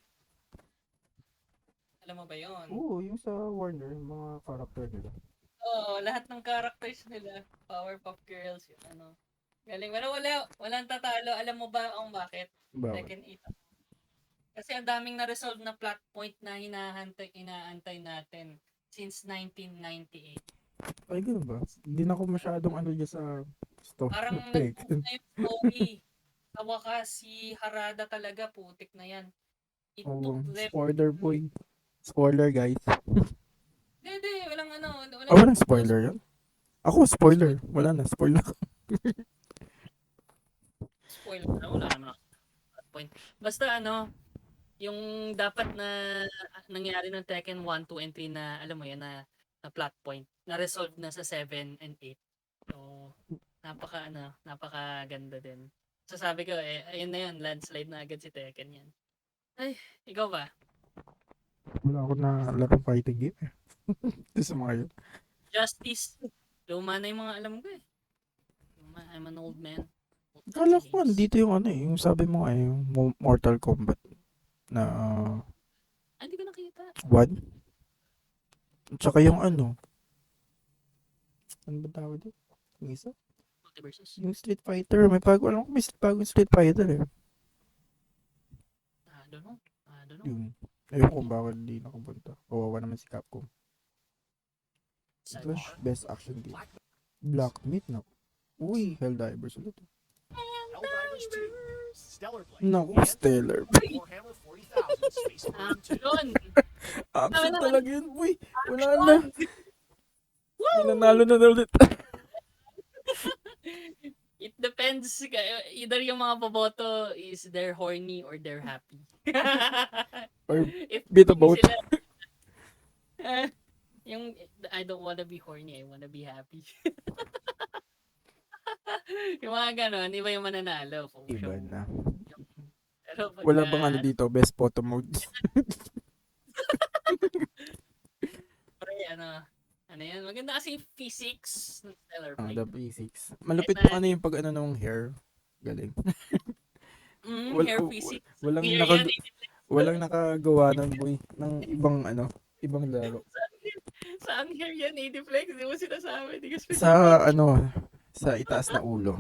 Alam mo ba yun? Oo, yung sa Warner, yung mga character nila. Oo, lahat ng characters nila. Powerpuff Girls, yung ano. Galing. Pero walang tatalo. Alam mo ba kung bakit? Bakit? Tekken 8. Kasi ang daming na-resolve na plot point na inaantay natin since 1998. Ay, gano'n ba? Hindi na ako masyadong ano dyan sa story. Parang nag-move na yung story. Sa wakas, si Harada talaga, putik na yan. It Oh, took them... spoiler boy. Spoiler, guys. Hindi, walang ano. Walang spoiler yan. Ako, spoiler. Wala na, spoiler. Spoiler na, wala na. Point. Basta ano, yung dapat na nangyari ng Tekken 1, 2, and 3 na, alam mo yan, na plot point, na-resolve na sa 7 and 8. So, napaka ganda din. So sabi ko, ayun na yun, landslide na agad si Tekken yan. Ay, ikaw ba? Wala ako na larong fighting game eh. Ito sa mga yun. Justice. Luma na yung mga alam ko eh. I'm an old man. Kala ko, dito yung ano eh, yung sabi mo nga yung Mortal Kombat na Hindi ko nakita. one. Tsaka yung ano ba tawag dito? Yung isa? Multiversus. Yung Street Fighter. May alam ko may bagong Street Fighter eh. I don't know. Yung, ayun kung bakit hindi nakapunta. Kawawa naman si Capcom. Slash best action game. Black Myth na. Uy, Helldivers ulit. Helldivers 2, Stellar Blade, Naku, and Stellar. Warhammer 40,000 Space Marine 2. Yun. Action talaga yun, boy. Wala na. Nanalo na ulit. It depends. Either yung mga boboto is they're horny or they're happy. Or If bit of hindi both. yung I don't wanna be horny, I wanna be happy. Yung mga ganon, iba yung mananalo. For Iba sure. na. Pero pag, Wala bang ano dito? Best photo mode? pre, ano yan? Maganda kasi yung physics ng Stellar Ah, Blade. the basics. Malupit pa ano yung pag ano ng hair. Galing. Hair physics. Walang, Hair yan, walang nakagawa ng boy ng ibang ano, ibang laro. Saan hair yan, 80 flex? Di mo sinasabi. Di ko Sa ano, sa itaas na ulo.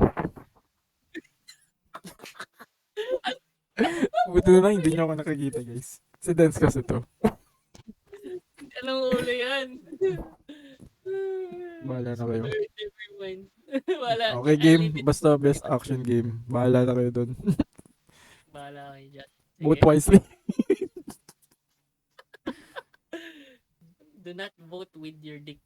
Buti na lang hindi niyo ako nakikita, guys. Si Dance kasi to. Anong ulo yan? Bahala na kayo. Everyone. Wala. Okay, game. Basta best action game. Bahala na kayo dun. Bahala kayo dyan. Vote Sige. wisely. Do not vote with your dick.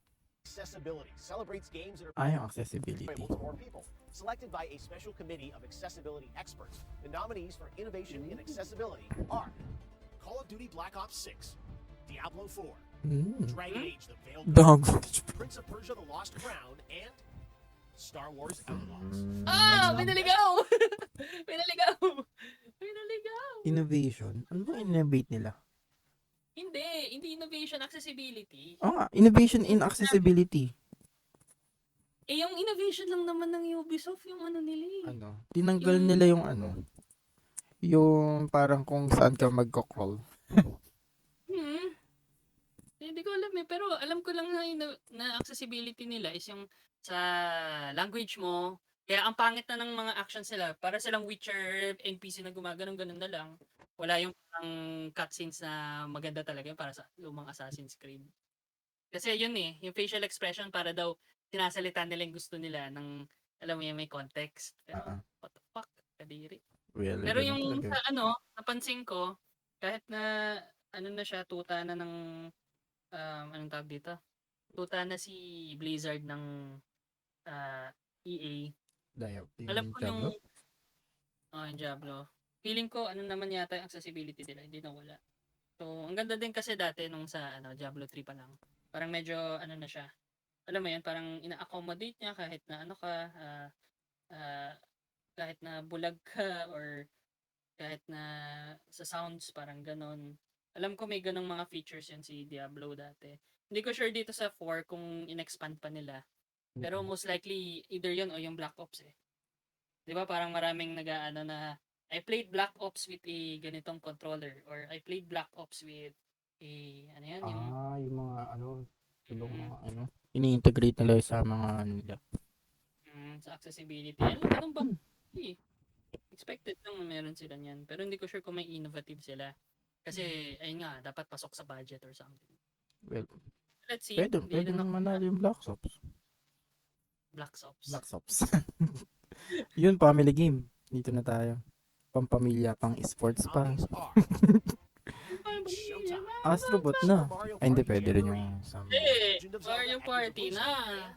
Accessibility celebrates games that are Ay, ang accessibility. available to more people. Selected by a special committee of accessibility experts, the nominees for innovation in accessibility are Call of Duty Black Ops 6, Diablo 4, Dragon Age The Veiled Dog. Prince of Persia The Lost Crown, and Star Wars Outlaws. Ah! Pinaligaw! Pinaligaw! Pinaligaw! Innovation? Ano ba innovate nila? Hindi innovation, accessibility. Oo nga, innovation in accessibility. Eh, yung innovation lang naman ng Ubisoft, yung ano nila eh. Ano? Tinanggal nila yung ano, yung parang kung saan ka magko-crawl. Hmm. Hindi ko alam eh, pero alam ko lang na accessibility nila is yung sa language mo. Kaya ang pangit na ng mga actions nila, para silang Witcher NPC na gumaganon-ganon na lang. Wala yung parang cutscenes na maganda talaga yung para sa lumang Assassin's Creed. Kasi yun eh, yung facial expression para daw sinasalita nila yung gusto nila ng, alam mo yun, may context. Pero, what the fuck, kadiri. Well, Pero ganun yung talaga. sa napansin ko, kahit na, na siya, tuta na ng, anong tawag dito? Tuta na si Blizzard ng EA. Alam ko Diablo? yung Diablo. Feeling ko, naman yata yung accessibility nila, hindi na wala. So, ang ganda din kasi dati nung sa Diablo 3 pa lang. Parang medyo, na siya. Alam mo yan, parang ina-accommodate niya kahit na kahit na bulag ka or kahit na sa sounds, parang ganon. Alam ko may ganong mga features yan si Diablo dati. Hindi ko sure dito sa 4 kung in-expand pa nila. Pero most likely, either yun o yung Black Ops eh. Di ba parang maraming nag-aano na I played Black Ops with a ganitong controller or I played Black Ops with a, ano yan, yung Yung mga ibang mga ini-integrate nila sa mga ano nila. sa accessibility. Ganun ba? Eh, expected lang na meron sila niyan. Pero hindi ko sure kung may innovative sila. Kasi, ayun nga, dapat pasok sa budget or something. Well, Let's see. pwede Hindi rin ako manalo yung Black Ops. Black Ops. Black Ops. Yun, family game. Dito na tayo. Pampamilya, pang esports pa. Nominees are Showtime, Astrobot na. Mario Ay, hindi Party pwede rin Jamboree, yung sa... Eh, Legend of Zelda Mario Echoes of Party Wisdom, na. and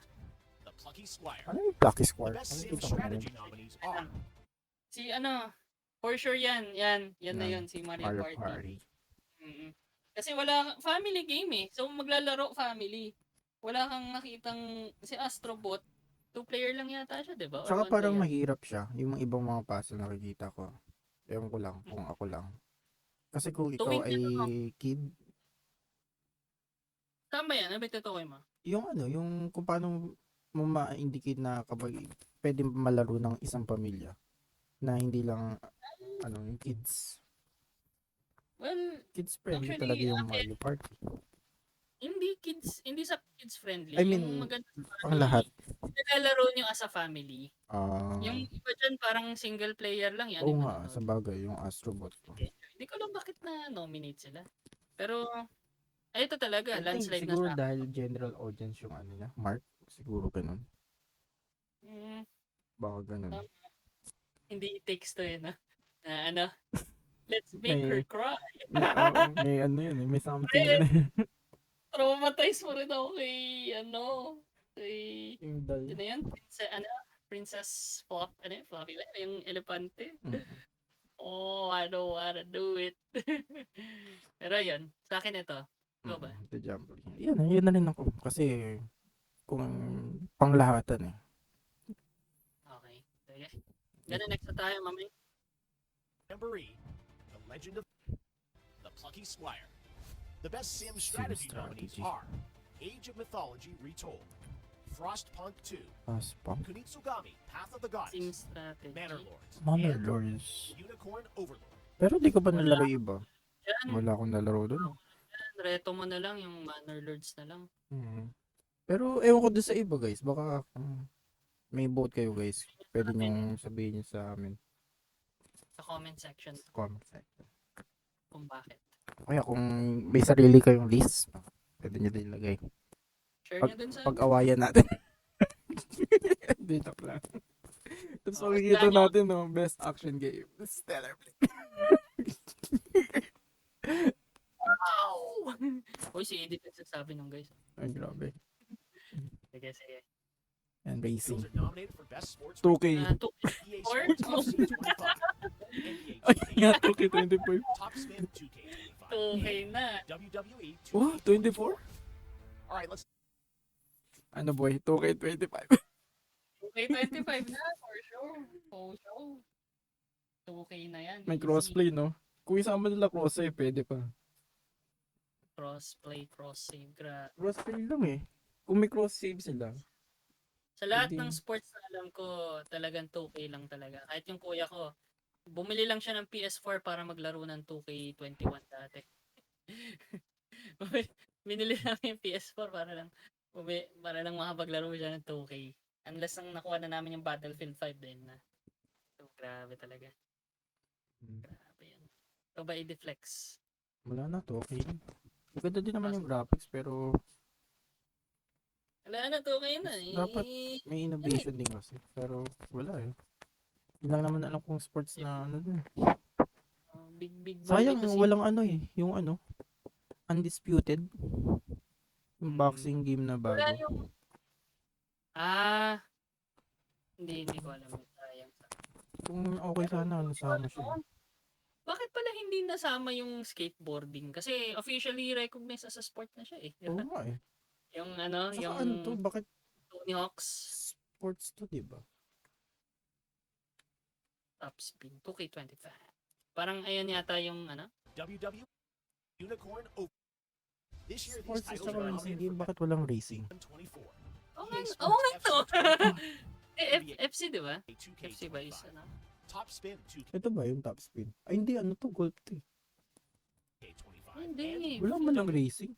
The Plucky Squire. Ano yung Lucky The Square? best Ano sim dito ko strategy nominees are Si for sure yan. Yan na Yan. yun, si Mario, Mario Party. Party. Mm-mm. Kasi wala, family game eh. So, maglalaro family. Wala kang nakitang, si Astrobot, 2-player lang yata siya, di ba? Or Tsaka 1 parang player. mahirap siya. Yung mga ibang mga puzzle nakikita ko. Ewan ko lang kung ako lang. Kasi kung ikaw Tuwing ay kid, Tama yan, ano ba tutukoy mo? yung kung paano mo ma-indicate na kapag pwede malaro ng isang pamilya na hindi lang yung kids. Well, Kids friendly Actually, talaga yung Mario Party. hindi sa kids friendly. I mean, yung maganda sa Pang family, lahat. nilalaro nyo as a family. Yung Ah, iba dyan parang single player lang yan. oo di nga, manonood. sa bagay, yung Astrobot. Hindi ko alam bakit na-nominate sila. Pero, ito talaga, I think landslide na siguro sa dahil general audience yung niya, Mark, siguro ganun. Mm, Baka ganun. hindi it takes to yun, na let's make May- her cry. may yun, may something yun. Traumatized mo rin ako kay, kay, Yung dal. yan, Princess Fluffy, yung elepante. Mm. Oh, I don't wanna do it. Pero yun, sa akin ito. Ikaw ba? The Jamboree. Yun na rin ako. Kasi, kung panglahatan eh. Okay. Sige. Ganun, next na tayo, mamay. Jamboree, The Legend of The Plucky Squire. The best sim strategy nominees strategy. are Age of Mythology Retold, Frostpunk 2, Paspang. Kunitsugami Path of the Gods, Team strategy. Manor Lords, Manor and Lords. Unicorn Overlord. Pero di ko pa nalaro yung iba. Yan, Wala akong nalaro doon. reto mo na lang, yung Manor Lords na lang. Pero ewan ko doon sa iba guys. Baka may vote kayo guys. Pwede nyo sabihin nyo sa amin. Sa comment section Sa comment section. kung bakit. Kaya kung may sarili kayong list, pwede nyo din ilagay. Share nyo dun sa Pag-awayan natin. Dito lang. Tapos makikita natin best action game. Stellar Blade. Wow! Uy, si Edith nagsasabi nung guys. Ay, grabe. Sige, sige. and Those racing. are nominated for Best Sports 2K. Two, EA Or- Sports FC 25, NBA Ay, 2K, nga, 2K25. Top Spin 2K25, 2K na. WWE Oh, 2K24. 24? All right, let's Ano boy, 2K25. 2K25 na, for sure. For sure. 2K na yan. May easy. crossplay, no? Kung isama nila crossplay, pwede pa. Crossplay, cross-save. Crossplay lang eh. Kung may cross-save sila. Sa lahat Pwede. ng sports na alam ko, talagang 2K lang talaga. Kahit yung kuya ko, bumili lang siya ng PS4 para maglaro ng 2K21 dati. Binili namin yung PS4 para lang makapaglaro siya ng 2K. Unless ang nakuha na namin yung Battlefield 5 din na. So, grabe talaga. Grabe yan. Ito ba i-deflex? Wala na, 2K. Maganda din naman yung graphics, pero Wala na, 2K na eh. Dapat may innovation din kasi. Pero wala eh. Hindi lang naman alam kung sports na ano din. Big Sayang kasi. walang ano eh. Yung ano, Undisputed. Yung boxing game na bago. Wala yung... Hindi ko alam. Sayang. Kung okay sana, ano sama siya. Bakit pala hindi nasama yung skateboarding? Kasi officially recognized as a sport na siya eh. Di Oo ba? nga eh. Yung ano, Saka yung ano to, bakit Tony Hawk's sports to, diba? top spin, 2K25. Parang ayan yata yung ano. WWE Unicorn Open. This year, these Sports is titles saka are racing nominated game, for bakit walang racing? Best 24. Oo EA nga, Sports oo nga to. FC FC di ba? FC ba is 2K25. ano? Top Spin Ito ba yung top spin? Ay hindi, ano to, golf to eh. 2K25. Hindi. Wala man lang racing.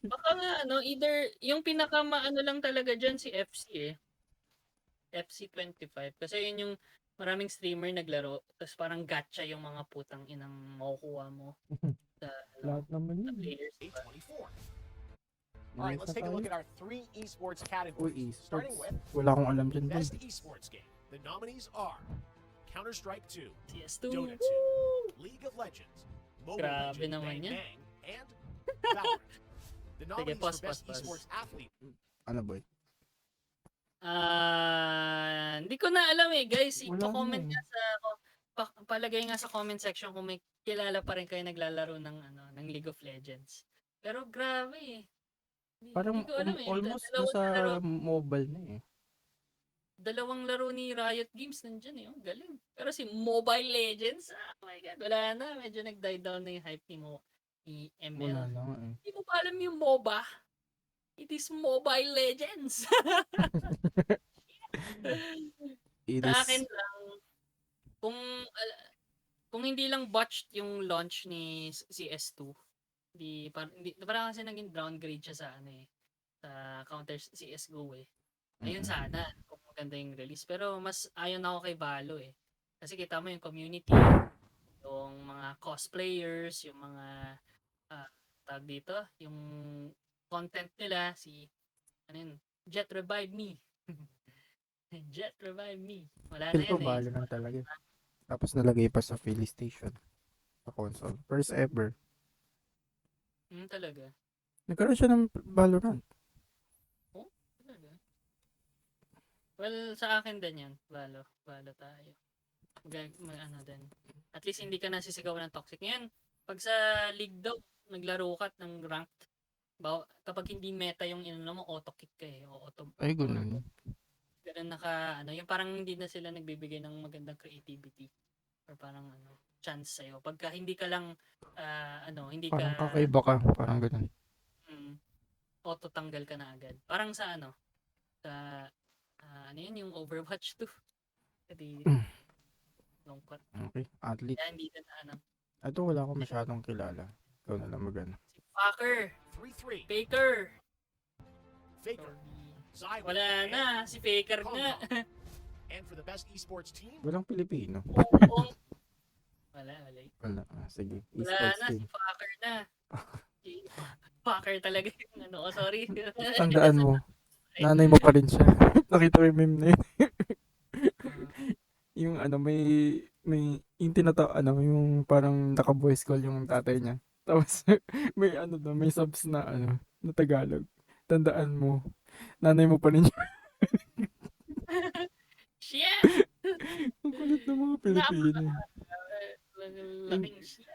Baka nga ano, either yung pinakamaano lang talaga dyan si FC eh. FC25. Kasi yun yung maraming streamer naglaro. Tapos parang gacha yung mga putang inang makukuha mo sa Lahat naman sa yun. players. Diba? 24. All right, let's take a look at our three esports Uy, categories. esports. Starting with Wala akong alam dyan. Best Boy. Esports Game. The nominees are Counter-Strike 2, CS2. Dota 2, League of Legends, Mobile Grabe Legends, naman Bang yan. Bang, and Valorant. The nominees pause, for Best pause. Esports Athlete. Ano boy? Hindi ko na alam eh, guys. Wala I-comment na eh. nga sa palagay nga sa comment section kung may kilala pa rin kayo naglalaro ng ng League of Legends. Pero grabe eh. Parang Hindi ko alam eh. almost Dalawang nasa laro- mobile na eh. Dalawang laro ni Riot Games nandyan eh. Oh, galing. Pero si Mobile Legends, oh my god, wala na. Medyo nag-die down na yung hype ni ML. Wala na nga eh. Hindi mo pa alam yung MOBA. It is Mobile Legends. It Sa is, akin lang, kung hindi lang botched yung launch ni CS2, parang kasi naging downgrade siya sa ano eh, sa Counter CSGO eh. Ayun Mm-mm. sana, kung maganda yung release. Pero mas ayon ako kay Valo eh. Kasi kita mo yung community, yung mga cosplayers, yung mga tag dito, yung content nila, ano yun, Jet Revive Me. Jet Revive Me. Wala na feel ko yun eh. Valorant talaga. Tapos nalagay pa sa PlayStation. Sa console. First ever. Talaga. Nagkaroon siya ng Valorant. Talaga. Well, sa akin din yan. Valo tayo. Ano din. At least hindi ka nasisigaw ng toxic. Ngayon, pag sa league daw, naglaro ka ng ranked, kapag hindi meta yung inano mo, auto-kick ka eh. O Ay, ganun. ganun yung parang hindi na sila nagbibigay ng magandang creativity. Or parang chance sa'yo. Pagka hindi ka lang, hindi Parang ka, kakaiba ka. Parang ganun. auto-tanggal ka na agad. Parang sa sa, ano yun, yung Overwatch 2. Kasi, lungkot. Okay. Athlete. Kaya hindi na Ito wala akong masyadong kilala. Ikaw na lang magano. Si Faker, 3-3. Faker. Faker. Zywin. Wala na, si Faker nga. And for the Best Esports Team, Walang Pilipino. Oo. Wala. Wala. Sige. Wala Esports na, team. si Faker na. Si Faker talaga yung sorry. Tandaan mo. Nanay mo pa rin siya. Nakita ko yung meme na yun. Yung yung yung parang naka-voice call yung tatay niya. Tapos may may subs na na Tagalog. Tandaan mo, Nanay mo pa rin yun. Shit! Ang kulit ng mga Pilipino. Laking shit.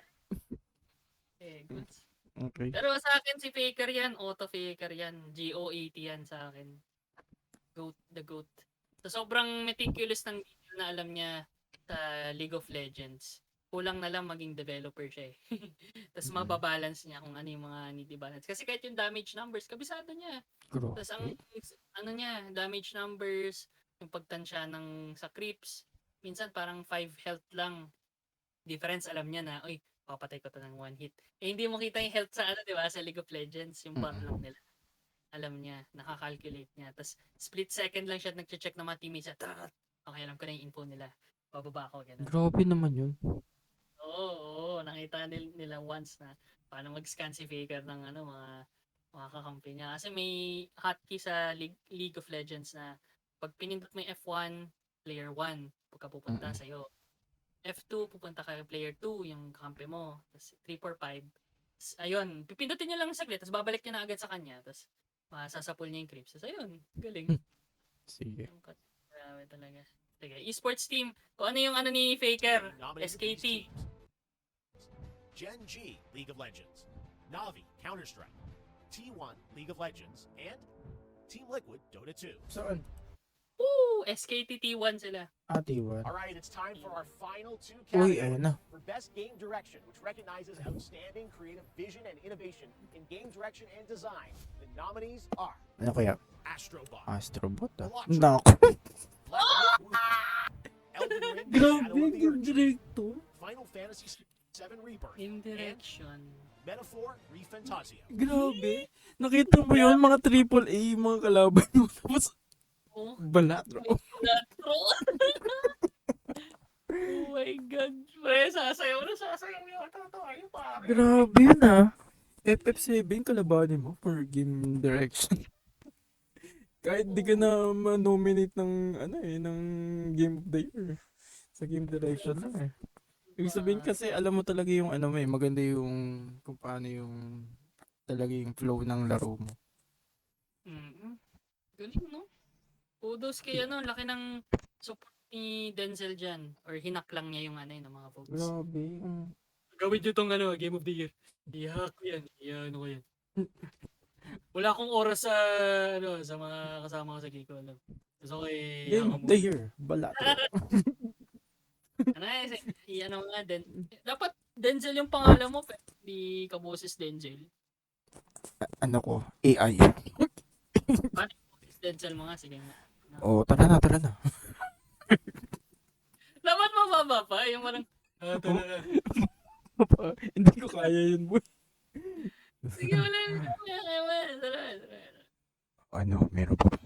Eh, goods. Okay. Pero sa akin si Faker yan, auto Faker yan, GOAT yan sa akin. Goat, the goat. So sobrang meticulous ng detail na alam niya sa League of Legends. Kulang na lang maging developer siya eh. Tapos Mhm. mababalance niya kung ano yung mga need balance. Kasi kahit yung damage numbers, kabisado niya. Tapos ang ano niya, damage numbers, yung pagtansya ng sa creeps, minsan parang 5 health lang. Difference alam niya na, oy, papatay ko to ng one hit. Eh hindi mo kita yung health sa ano, 'di ba? Sa League of Legends, yung bar lang nila. Alam niya, nakakalculate niya. Tapos split second lang siya nagche-check ng mga teammates niya. Okay, alam ko na yung info nila. Bababa ako, ganun. Grabe naman yun. Oo, nakita nila once na paano mag-scan si Faker ng ano, mga kakampi niya. Kasi may hotkey sa League of Legends na pag pinindot mo yung F1, player 1, pagka pupunta sa'yo. F2, pupunta kay player 2, yung kakampi mo. Tapos 3, 4, 5. Tapos, ayun, pipindutin niya lang saglit, tapos babalik niya na agad sa kanya. Tapos masasapul niya yung creeps. Tapos ayun, galing. Sige. Grabe talaga. Sige, esports team. Kung ano yung ano ni Faker, Nominated SKT. these teams. Gen G, League of Legends. Navi, Counter-Strike. T1, League of Legends. And Team Liquid, Dota 2. Saan? Woo! SKT T1 sila. Atiwan. All right, it's time for our final two Uy, categories. ayun na. For Best Game Direction, which recognizes outstanding creative vision and innovation in game direction and design, the nominees are Ano kaya? Astrobot, Astrobot ah. Watch. Naku. Black Myth Wukong, Elden Ring, Grabe Shadow of the yung Earth, director. Final Fantasy VII Rebirth, In and direction. Metaphor Refantasio. Grabe. Nakita mo yun, mga AAA, mga kalaban mo. Tapos, Oh, balat. natro. Oh my God. Pre, sasayaw na sasayaw yung tayo, pare. Grabe yun ah. FF7 kalabanin mo for game direction. Kahit di ka na ma-nominate ng ano ng Game of the Year. Sa game direction lang eh. Ibig sabihin kasi alam mo talaga yung ano mo eh, maganda yung kung paano yung talaga yung flow ng laro mo. Galing, no? Kudos kay ano, laki ng support ni Denzel dyan. Or hinak lang niya yung ano yun, ng mga folks. Grabe. Gawin nyo tong ano, Game of the Year. I-hack ko yan. I-ano ko yan. Wala akong oras sa ano sa mga kasama ko sa Geeko. Ano. So, Game of the Year. Balat. ano i-ano nga din. Dapat Denzel yung pangalan mo, pero hindi ka boses Denzel. Ano ko? AI. Paano yung boses Denzel mo nga? Sige nga. Oh, tara na, tara na. Dapat mababa pa. Yung parang, tara na. Hindi ko kaya yun, boy. Sige, wala na. Tara. Ano, meron pa ba?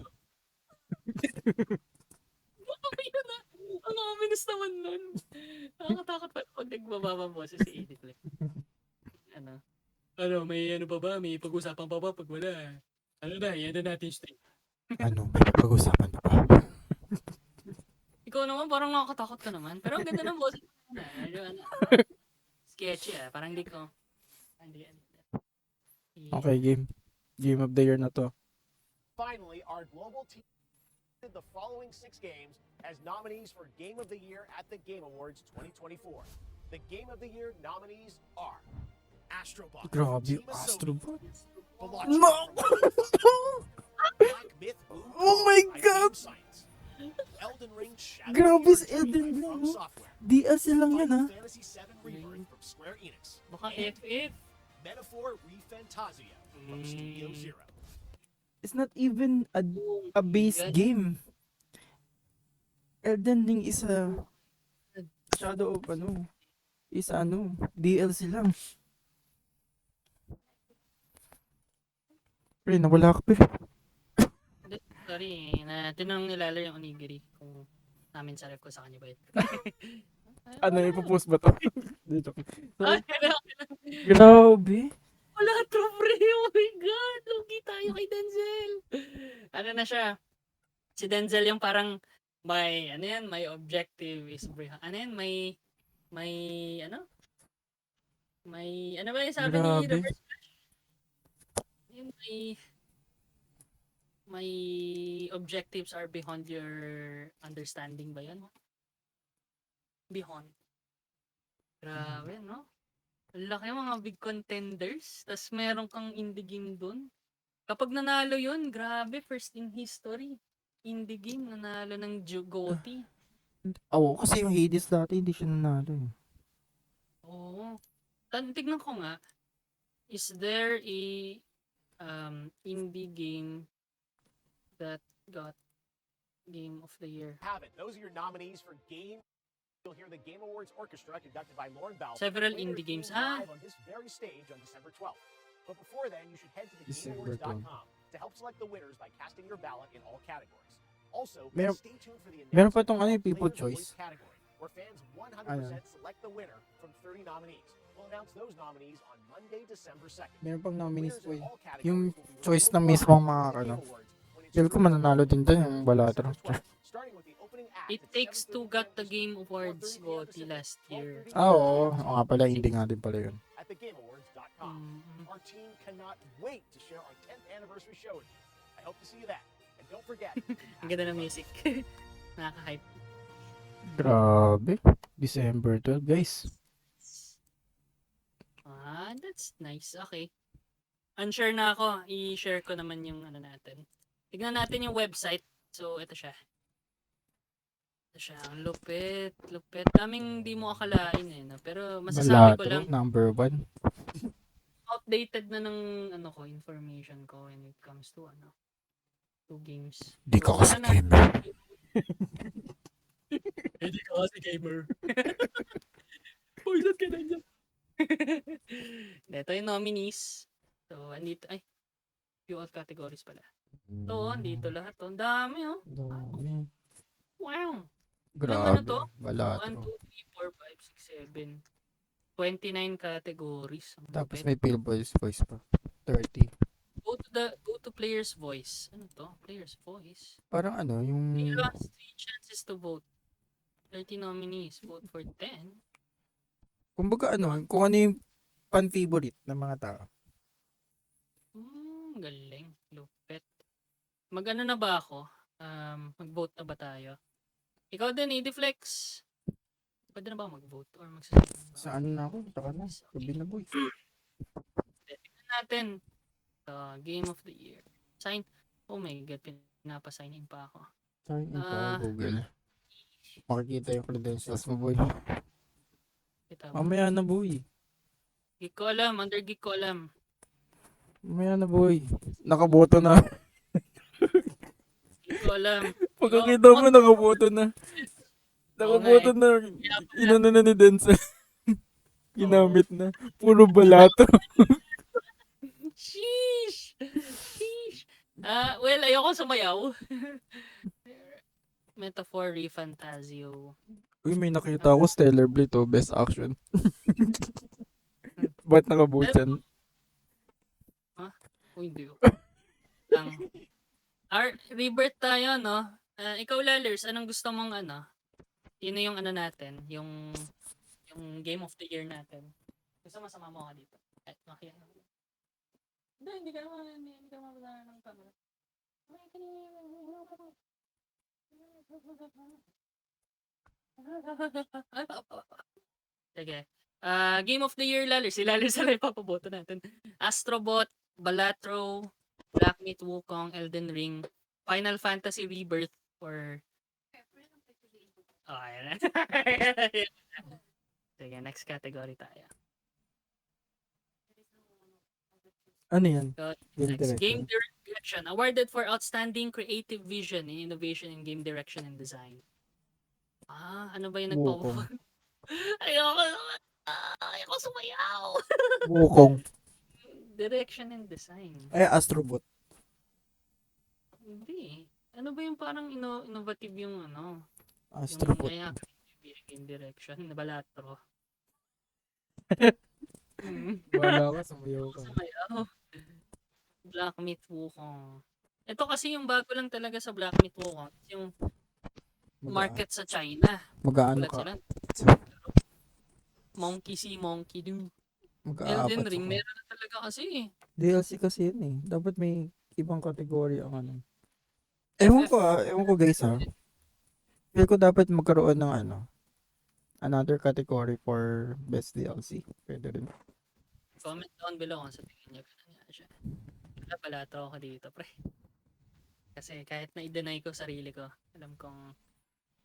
Yun na. Ang ominous naman nun. Nakakatakot pa pag nagbababa mo si Edith. Like, ano, may ano pa ba? May pag-usapan pa ba pag wala? Ano na, yan na natin stream. Ano, may pag-usapan na ba? Ikaw naman, parang nakakatakot ka naman. Pero ang ganda ng boses mo na. Medyo ano, sketchy ah. Parang hindi ko. Okay, Game of the Year na to. Finally, our global team did the following 6 games as nominees for Game of the Year at the Game Awards 2024. The Game of the Year nominees are Astrobot, Grabe, Team Asobi, Astrobot. Balocha No! Black Myth Wukong Oh my by God! Game Science, Elden Ring Shadow Grabe of si the Earth Elden by Ring, From no? Software, DLC lang yan ha. Final Fantasy VII Rebirth from Square Enix, Baka and FF. Metaphor Refantasio from Studio Zero. It's not even a base game. Elden Ring is a Shadow of DLC lang. Pre, nawala ka pa. Sorry, tinanong nilala yung onigiri kung namin sa ref ko sa kanya ba yun. Ano, ipopost ba to? Dito. Ay, Grabe. wala to, pre. Oh my God. Lugi tayo kay Denzel. Ano na siya? Si Denzel yung parang may, ano yan, may objective is, ano yan, may, ano ba yung sabi ni Grabe. Reverse Flash? Yun, may, may objectives are beyond your understanding ba yun? Beyond. Grabe, no? Ang laki ng mga big contenders. Tapos meron kang indie game dun. Kapag nanalo yun, grabe, first in history. Indie game, nanalo ng GOTY. Oo, kasi yung Hades dati hindi siya nanalo eh. Oo. Tignan ko nga, is there a indie game that got Game of the Year? Have it. Those are your nominees for Game. You'll hear the Game Awards Orchestra conducted by Lauren Bell. Several play their indie games. themes Ah, live on this very stage on December 12th. But before then, you should head to December thegameawards.com to help select the winners by casting your ballot in all categories. Also, Meron- stay tuned for the meron pa announcement tong ano, of yung People Player of the Voice Choice. category, where fans 100% Ano? select the winner from 30 nominees. We'll announce those nominees on Monday, December 2nd. Meron pang nominees Winners po in eh. all categories Yung will be choice revealed ng live mismong at mga the Game ano. Awards when it's Feel ko mananalo din dyan yung Balatro. December 12th, starting with the opening act It at Takes Two 7:30 got p.m. the Game Eastern, Awards 4:30 p.m. GOTY Pacific, last year. 12:30 Ah, oo. Oo nga pala, hindi nga din pala yun. at thegameawards.com. Mm, Our team cannot wait to share our 10th anniversary show with you. I hope to see you then. And don't forget, Ang ganda ng music. Nakaka-hype. Grabe. December 12, guys. Ah, that's nice. Okay. Unsure na ako. I-share ko naman yung ano natin. Tignan natin yung website. So, ito siya. Ito siya. Ang lupit. Lupit. Daming di mo akalain eh. No? Pero masasabi ko Balatro, lang, number 1. outdated na ng ano ko, information ko when it comes to ano, to games. Di ka So, kasi wala na. gamer. Hindi ka kasi gamer. Poison ka na dyan. Ito yung nominees. So, andito, ay, few all categories pala. Ito, andito lahat. Oh. Ang dami, oh. Dami. Wow. Grabe. to? 1, 2, Balatro. 3, 4, 5, 6, 7. 29 categories. Ang Tapos lupit. may Phil Boys voice pa. 30. Go to player's voice. Ano to? Player's voice. Parang ano, yung... You lost 3 chances to vote. 30 nominees. Vote for 10. Kumbaga ano, kung ano yung fan-favorite ng mga tao. Galing. Lupit. Mag-ano na ba ako? Mag-vote na ba tayo? Ikaw din, Ediflex. Pwede na ba ako mag-vote? Or magsasabi? Sa ano na ako? Taka na. Sabi na boy. Tignan natin. Game of the Year. Sign. Oh my God, pinapasign in pa ako. Sign in Ah. pa Google. Makikita yung credentials mo boy. Kita mo. Mamaya na boy. Geek ko alam. Under Geek ko alam. Mamaya na boy. Nakaboto na. Geek ko alam. Pagkakita mo, nakaboto na. Nakaboto na. Inano na ni Denzel. Ginamit na. Puro Balatro. Sheesh! Sheesh! Well, ayoko sumayaw. Metaphor, Fantasio. Uy, may nakita ako Stellar Blade to. Best action. Ba't nakabutan? Uy, hindi ko. Rebirth tayo, no? Ikaw, Lalers, anong gusto mong ano? Sino yung ano natin? Yung Game of the Year natin. Gusto masama mo ka dito. Ay, makiyan ako. Hindi ka naman mabasa ng camera. Sige. Game of the Year, Lalers. Si Lalers na lang ipapaboto natin. Astrobot, Balatro, Black Myth Wukong, Elden Ring, Final Fantasy Rebirth, or... Oh, ayan. Sige, next category tayo. Ano yan? So, Game next, direction. Game Direction. Awarded for outstanding creative vision and innovation in game direction and design. Ano ba yung Wukong. Ayoko sumayaw. Wukong. Direction and design. Ay, Astrobot. Hindi. Ano ba yung parang innovative yung ano? Astrobot. Yung game direction. Balatro. Wala ka, sumayaw ka. Sumayaw. Black Myth Wukong. Ito kasi yung bago lang talaga sa Black Myth Wukong. Yung market sa China. Mag-aano Ulat ka? sila. Monkey see, monkey do. Mag-aapat Elden Ring, ka. meron na talaga kasi eh. DLC kasi yun eh. Dapat may ibang kategory ang ano. Ewan ko guys ha. Feel ko dapat magkaroon ng another category for best DLC. Pwede rin. Comment down below kung sa tingin niyo ganun nga siya. Wala pala ako dito, pre. Kasi kahit na i-deny ko sarili ko, alam kong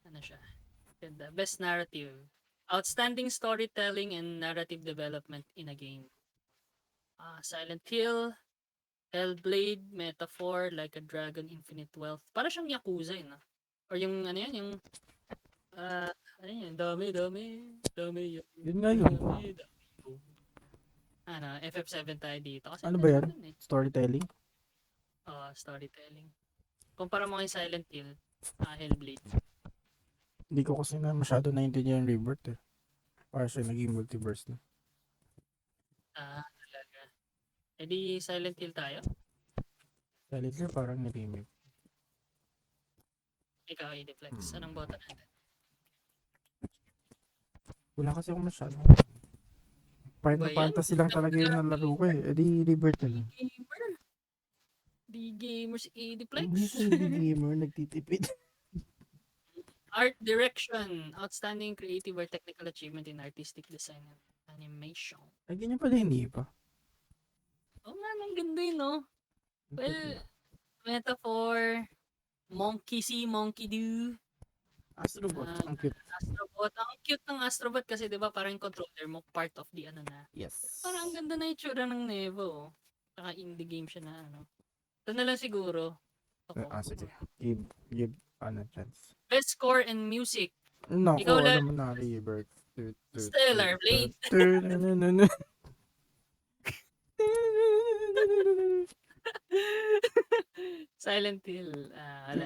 ano siya. Ganda. Best narrative. Outstanding storytelling and narrative development in a game. Silent Hill, Hellblade, Metaphor, Like a Dragon, Infinite Wealth. Para siyang Yakuza no? Or yung ano yan, yung ano yan, dami. Yun nga yun. Dami. FF7 tayo dito. Kasi Ano ba yan? ganun eh. Storytelling? Storytelling. Kumpara mo kay Silent Hill, Hellblade. Hindi ko kasi na masyado naintindihan yung Rebirth eh. Para siya naging multiverse na. Talaga. E di Silent Hill tayo. Silent Hill parang ni-remake. Ikaw, Ediflex. Anong boto natin? Wala kasi ako masyado. Ba Final yan? Fantasy lang talaga yung nalaro ko eh. E di Rebirth na lang. Gamer. Di gamers Ediflex. Hindi sa hindi gamer nagtitipid. Art direction. Outstanding creative or technical achievement in artistic design and animation. Ay, ganyan pala hindi pa. Oo nga, ang ganda yun, no? Well, Metaphor, Monkey See, Monkey Do, Astrobot, ang cute. Astrobot. Ang cute ng Astrobot kasi 'di ba parang yung controller mo part of the ano na. Yes. Parang ang ganda na itsura ng Nevo. Saka indie game siya na ano. Ito na lang siguro. Ako. Sige. Give chance. Best score and music. No, Ikaw lang. alam mo na, Rebirth. Stellar Blade. Silent Hill. Wala.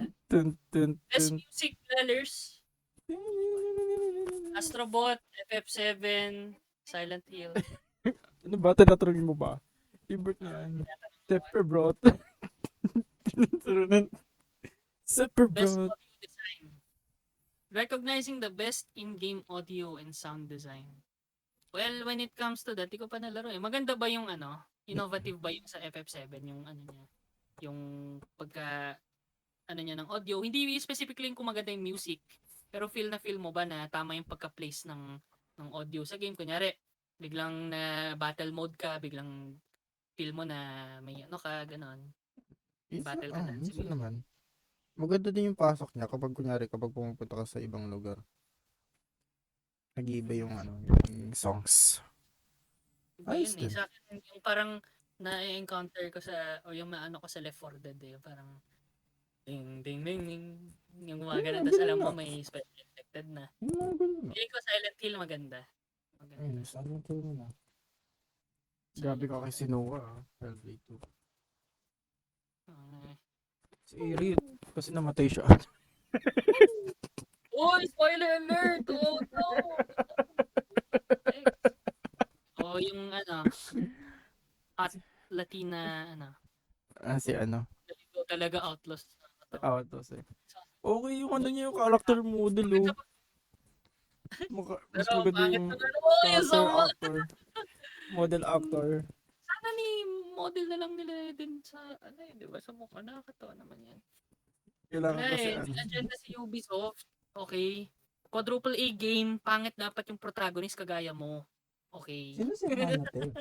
Best music letters. Astrobot, FF7, Silent Hill. Ano ba? Tinatawagin mo ba? Rebirth na yan. Sepperbrot. Best Sepperbrot. audio design. Recognizing the best in-game audio and sound design. Well, when it comes to that, di ko pa nalaro eh. Maganda ba yung innovative ba yung sa FF7 yung ano niya? Yung pagka niya ng audio, hindi specifically kung maganda yung music, pero feel mo ba na tama yung pagka-place ng audio sa game? Kunyari, biglang na battle mode ka, biglang feel mo na may ganon. Battle ka na. Minsan naman. Maganda din yung pasok niya kapag pumupunta ka sa ibang lugar. Nag-iiba yung yung songs. Iba Ayos yun eh. din. Sa akin, yung parang na-encounter ko o yung maano ko sa Left 4 Dead eh. Parang ding ding ding ding. Yung gumagana, tapos alam mo may special effected na. Hindi ko Silent Hill maganda. Ayun, saan ito na? Grabe ka kay Sinua, Hellblade 2. Si Iri, kasi namatay siya. Oh, spoiler alert! Oh, no! Yung Hot Latina, Si Ito talaga outlaws. Autos eh. Okay yung niya, yung character model Mas Pero maganda bakit yung yung character actor. Model actor. sana ni model na lang nila din sa, di ba, sa mukha. Nakakatawa naman yan. Kailangan kasi Agenda si Ubisoft. Okay. Quadruple A game, pangit dapat yung protagonist kagaya mo. Okay. Sino si Hanate?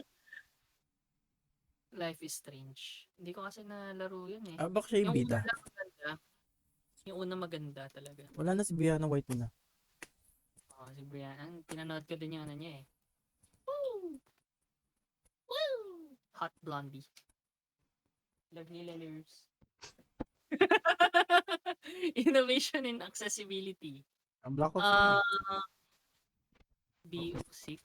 Life is Strange. Hindi ko kasi nalaro yun eh. Bak siya yung bida. una maganda. Yung una maganda talaga. Wala na si Biana White na. Si Brian. Pinanood ko din yung niya eh. Woo! Woo! Hot Blondie. Lovely Lillers. Innovation and accessibility. Ang Black Ops. BO6.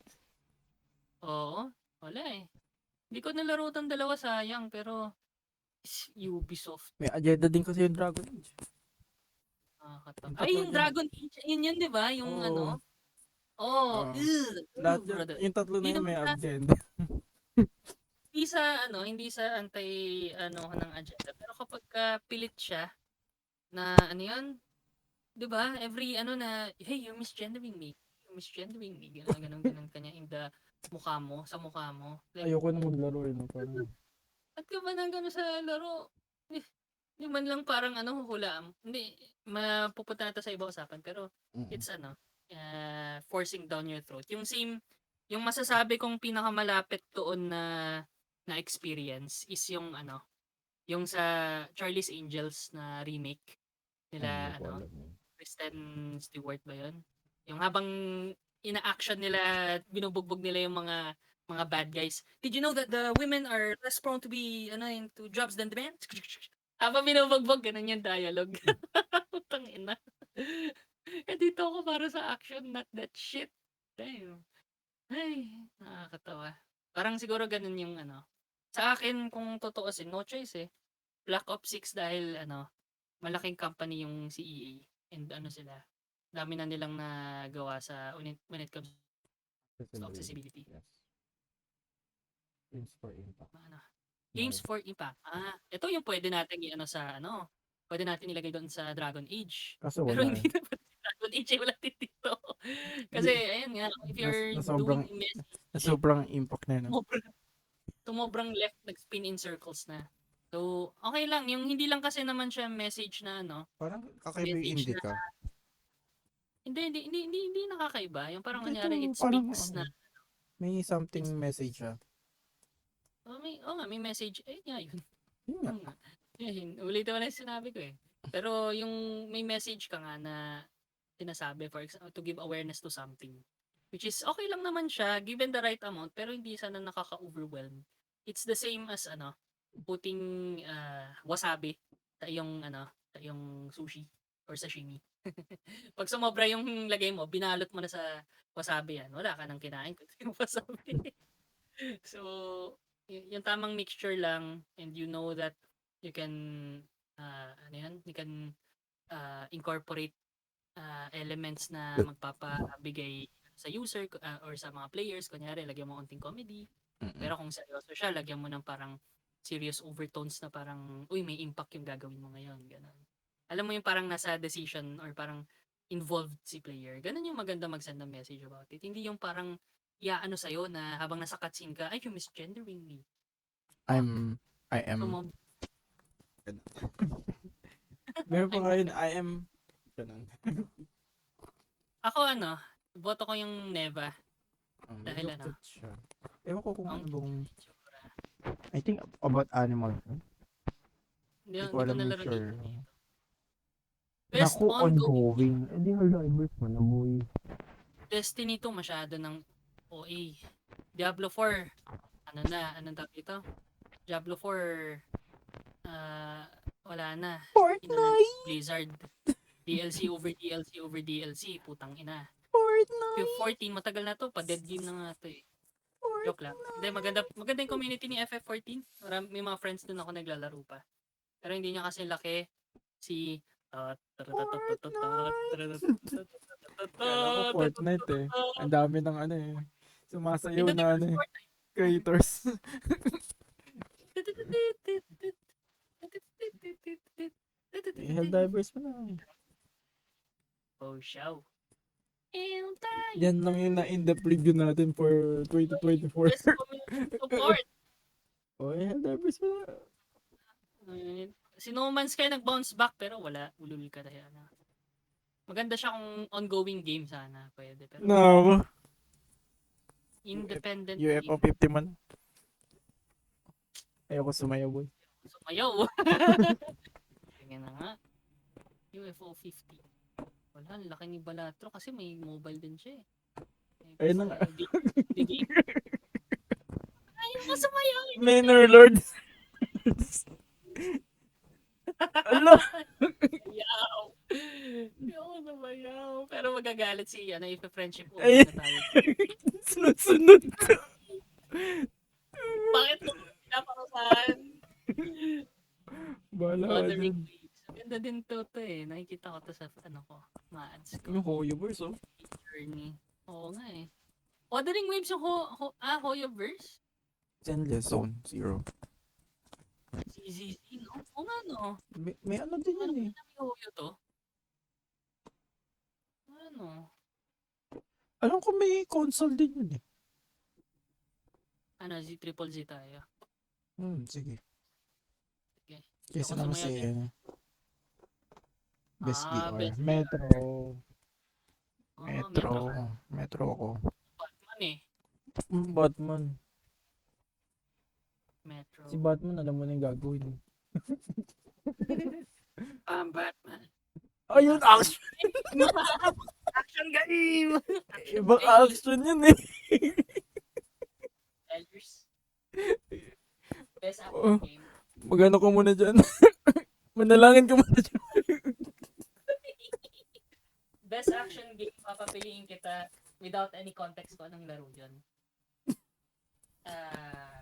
Oo. Wala eh. Hindi ko nalaro itong dalawa, sayang. Pero Ubisoft. May agenda din kasi yung Dragon Age. Ay, yung Dragon Age. Yun, di ba? Yung Lahat brother. yung tatlo na Hindi yun may naman agenda. hindi sa anti ng agenda, pero kapag pilit siya na yun, 'di ba? Every na, hey, you're misgendering me. Ganun kanya in the sa mukha mo. Like, Ayoko na maglaro parang. ba't ka ba nang gano'n sa laro? Yung man lang parang huhulaan. Hindi, mapupunta na to sa ibang usapan, pero it's forcing down your throat. Yung masasabi kong pinakamalapit doon na experience is yung sa Charlie's Angels na remake nila, Kristen Stewart ba yun? Yung habang ina-action nila, binubugbog nila yung mga bad guys. Did you know that the women are less prone to be into jobs than the men? Habang binubugbog, ganun yung dialogue. Putang ina. Eh dito ako para sa action, not that shit. Damn. Ay, nakakatawa. Parang siguro ganun yung Sa akin, kung tutuusin, no choice eh. Black Ops 6 dahil malaking company yung CEA. And sila, dami na nilang nagawa when it comes to accessibility. Yes. Games for Impact. Games for Impact. Ito yung pwede natin pwede natin ilagay doon sa Dragon Age. Kaso Pero wala. hindi naman si Dragon Age wala din dito. Kasi ayun nga, if you're sobrang- doing message, Sobrang impact na yun. sobrang left nag-spin in circles na. So, okay lang. Yung hindi lang kasi naman siya message na Parang kakaiba yung message indie ka. Hindi nakakaiba. Yung parang Ito, kunyari, it parang, speaks na. May something message siya. May message. Nga yun. Yun nga. Oo nga. Ulitin mo na yung sinabi ko eh. Pero yung may message ka nga na sinasabi, for example, to give awareness to something. Which is okay lang naman siya, given the right amount, pero hindi sana nakaka-overwhelm. It's the same as putting wasabi sa iyong sushi or sashimi. Pag sumobra yung lagay mo, binalot mo na sa wasabi yan. Wala ka nang kinain kundi yung wasabi. So, yung tamang mixture lang, and you know that you can you can incorporate elements na magpapabigay sa user or sa mga players. Kunyari, lagyan mo konting comedy. Pero kung seryoso siya, lagyan mo ng parang serious overtones na parang, uy, may impact yung gagawin mo ngayon. Ganun. Alam mo yung parang nasa decision or parang involved si player. Ganun yung maganda mag-send ng message about it. Hindi yung parang sa'yo na habang nasa cutscene ka, ay, you're misgendering me. I So, am. Meron pa ngayon, I am. Ganun. ako boto ko yung Neva. Dahil Medyo cute siya. Ewan ko kung Ang ano bang, itsura. I think about animal. Hindi Hindi ko ko alam yung nalaro sure. dito. Best Naku, ongoing ongoing. Hindi Helldivers mo na, boy. Destiny 2 masyado ng OA. Diablo 4, anong tawag dito? Diablo 4, wala na. Fortnite! Blizzard. DLC over DLC over DLC, putang ina. Fortnite! 14, matagal na to, pa-dead game na nga to eh. Joke lang. Hindi, maganda yung community ni FF14. May mga friends dun ako naglalaro pa. Pero hindi niya kasi laki si Kala ko Fortnite eh. Ang dami ng sumasayaw na creators. Helldivers mo na. Oh, show. Yan lang yung na-in-depth review natin for 2024. Best community support. Oh, Helldivers mo na. Si No Man's Sky nag-bounce back pero wala. Ulul ka dahil maganda siya kung ongoing game sana. Pwede. Pero No. independent UFO game. 50 man. Ayoko sumayaw, boy. Sumayaw. Tingnan na nga. UFO 50. Wala, ang laki ni Balatro kasi may mobile din siya eh. Ayun na nga. Di game. Ayaw mo sumayaw. Manor Lord. Ala. Ayaw. Ayaw mo sumayaw. Pero magagalit si if-friendship over Ay. na tayo. Sunod-sunod. Bakit mo pinaparusahan? Bahala ka Wuthering dyan. Waves. Ganda din to eh. Nakikita ko to sa ma-ads ko. Yung Hoyoverse, oh. Journey. Oo nga eh. Wuthering Waves yung Hoyoverse? Zenless Zone Zero. CZZ, no? Oo nga, no? May ano din yan eh. May Hoyo to? Ano? Alam ko may console din yun eh. Si Triple Z tayo. Sige. Kesa Ako naman sumayaw si, dyan. Best Ah, DR. best Metro. Metro Metro. ka. Metro ako. Batman eh. Batman. Metro. Si Batman, alam mo na yung gagawin. Batman. Ayun, action! Action game! Action Ibang game! action yun eh. Elders. Best Oh. action game. Magano ka muna dyan. Manalangin ka muna dyan. Best action game, papapiliin kita without any context ko anong laro yun.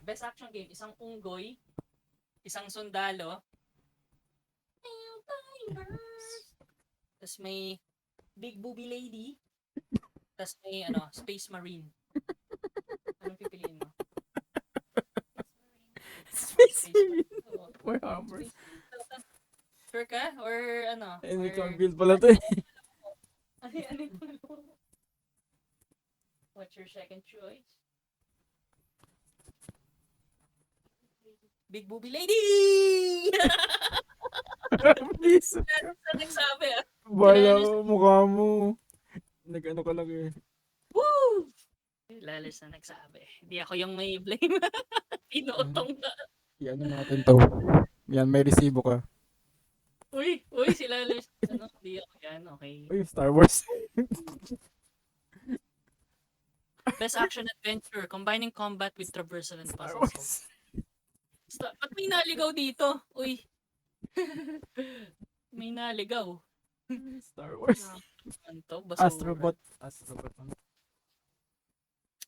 Best action game, isang unggoy, isang sundalo, tapos may big booby lady, tapos may space marine. Anong pipiliin mo? Space Marine. Or Hammer. Sure ka? Or ano? Henry Or- Cavill pala to eh. Ano yung laro? What's your second choice? Big booby lady! Please. Sa nagsabi ah. Bala ko, mukha mo. Nag-ano ka lang eh. Woo! Lalis na nagsabi. Hindi ako yung may blame. Pinutong na. Yan natin to. Yan, may resibo ka. Uy, si Lalis. Hindi ako yan. Okay. Uy, Star Wars. Best action adventure. Combining combat with traversal and Star puzzle Wars. solving. Ba't may naligaw dito? Uy. May naligaw. Star Wars. Ano to? Basura. Astrobot.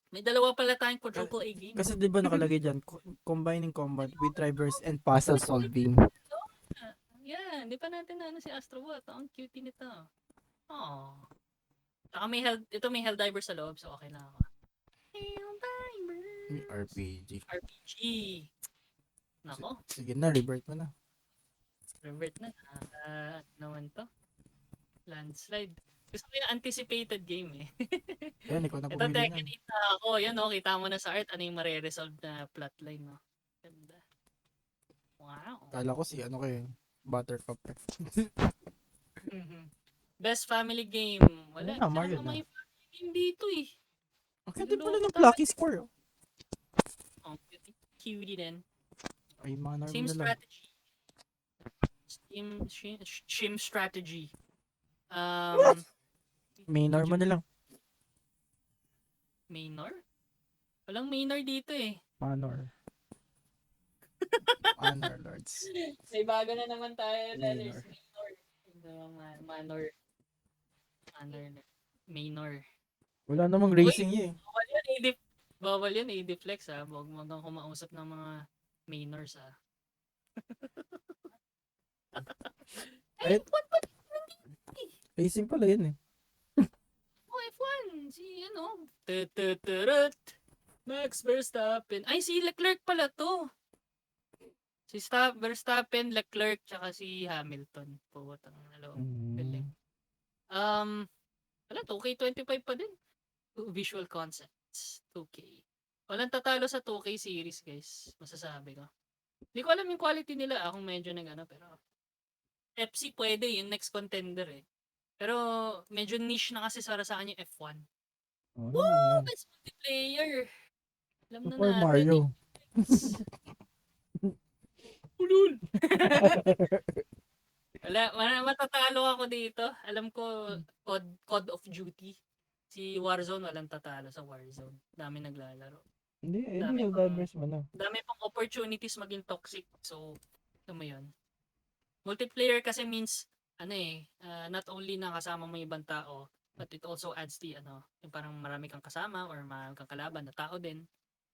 May dalawa pala tayong quadruple A game. Kasi di ba nakalagay dyan, combining combat with traverse and puzzle solving. Yeah, hindi pa natin si Astrobot. Ang cute nito. Oh. Saka ito may Helldiver sa loob, so okay na ako. Helldiver. RPG. RPG. Nako, Sige na, revert mo na. revert na. Ano naman to? Landslide. Gusto ko yung anticipated game eh. Yan, ikaw na Ito, pumili teka, na. kita ako. Yan o, kita mo na sa art. Ano yung mariresolve na plotline, no? Ganda. Wow. Kala ko si ano kayo, Buttercup. Mhm. Best family game. Wala. Wala, Mario Saan na. may family game dito eh. Ang cute pala ng Niloloko Plucky Square. Oh, cutie din. Ay, manner mo Same na lang. strategy. Same strategy. Manner mo na lang. Minor? Walang minor dito eh. Manor. Manor Lords. May bago na naman tayo. Minor. Manor. Minor. Wala namang racing eh. Bawal yan, i-deflex ha. Huwag mo kang kumausap ng mga minors ha. Ay, What? racing pala yun eh. Oh, F1. Si Tututurut. Max Verstappen. Ay, si Leclerc pala to. Si Verstappen, Leclerc, tsaka si Hamilton. Putang nalo. Galing. Wala, 2K25 pa din. Visual concepts. 2K. Walang tatalo sa 2K series, guys. Masasabi ko. Hindi ko alam yung quality nila. Kung medyo pero FC pwede, yung next contender eh. Pero medyo niche na kasi para sa kanya yung F1. Oh, Woo! Best multiplayer! Alam na Super natin. Mario. Ulul! Wala, matatalo ako dito. Alam ko, Code of Duty. Si Warzone, walang tatalo sa Warzone. Dami naglalaro. Hindi, Dami hindi pang- divers mo na. Dami pang opportunities maging toxic. So, ito mo yun. Multiplayer kasi means, not only na kasama mo yung ibang tao, but it also adds the, yung parang marami kang kasama or marami kang kalaban na tao din.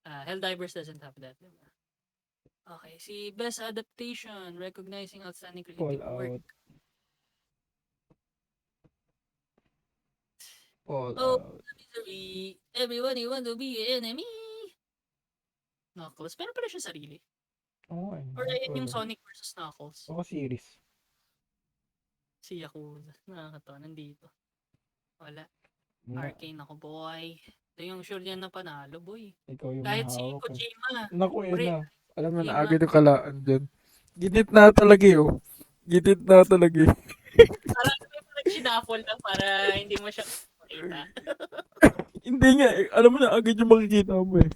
Helldivers doesn't have that. Diba? Okay, si Best Adaptation, recognizing outstanding creative work. Fallout. Misery, everyone you want to be an enemy. Knuckles, pero pala siya sarili. Oo eh. Or ayan yung Sonic versus Knuckles. Ako series. Si Yakuza. Nakakatawa, nandito. Wala. Na, Arcane ako, boy. Ito yung sure yan na panalo, boy. ikaw yung Kahit si mahawak ko. Kojima. Naku, yun Pre, na. Alam mo na, Kojima. agad yung kalaan dyan. Ginit na talaga yun. Ginit na talaga eh. Parang shuffle lang para hindi mo siya makita. Hindi nga eh. Alam mo na agad yung makikita mo eh.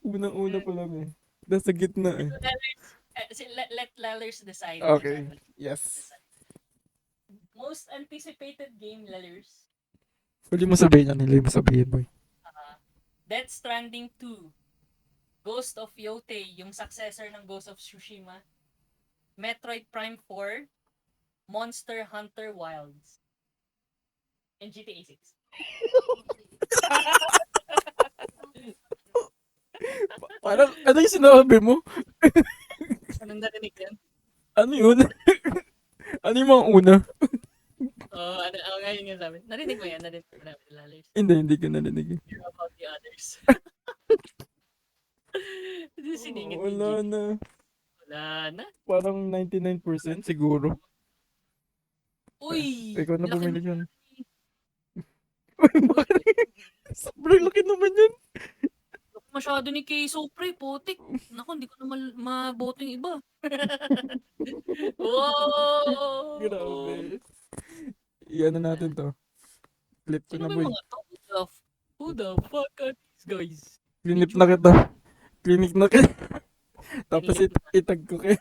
Unang-una pa lang eh. Nasa gitna eh. Let Lallers decide. Okay. Let Yes. decide. Most anticipated game, Lallers. Huli mo sabihin yan. Huli mo sabihin boy. Death Stranding 2. Ghost of Yotei, yung successor ng Ghost of Tsushima. Metroid Prime 4. Monster Hunter Wilds. And GTA 6. Parang ano yung sinabi mo? Anong narinig yan? Ano yun? Ano yung mga una? Ngayon yung sabi. Narinig mo yan? Narinig mo namin, Lallers. Hindi ko narinig eh. Hear about the others. Siningit Wala yung GTA. na. Wala na. Parang 99% siguro. Uy! Ikaw na laki bumili na- dyan. Sobrang laki naman yan. Masyado ni Keiso, pre, putik. Naku, hindi ko na maboto yung iba. Wow! Grabe. Iyan na natin to. Clip ko Sino na ba boy. yung mga to? Who the fuck are these guys? Clinip na kita. Clinic na kita. Tapos itag ko kayo.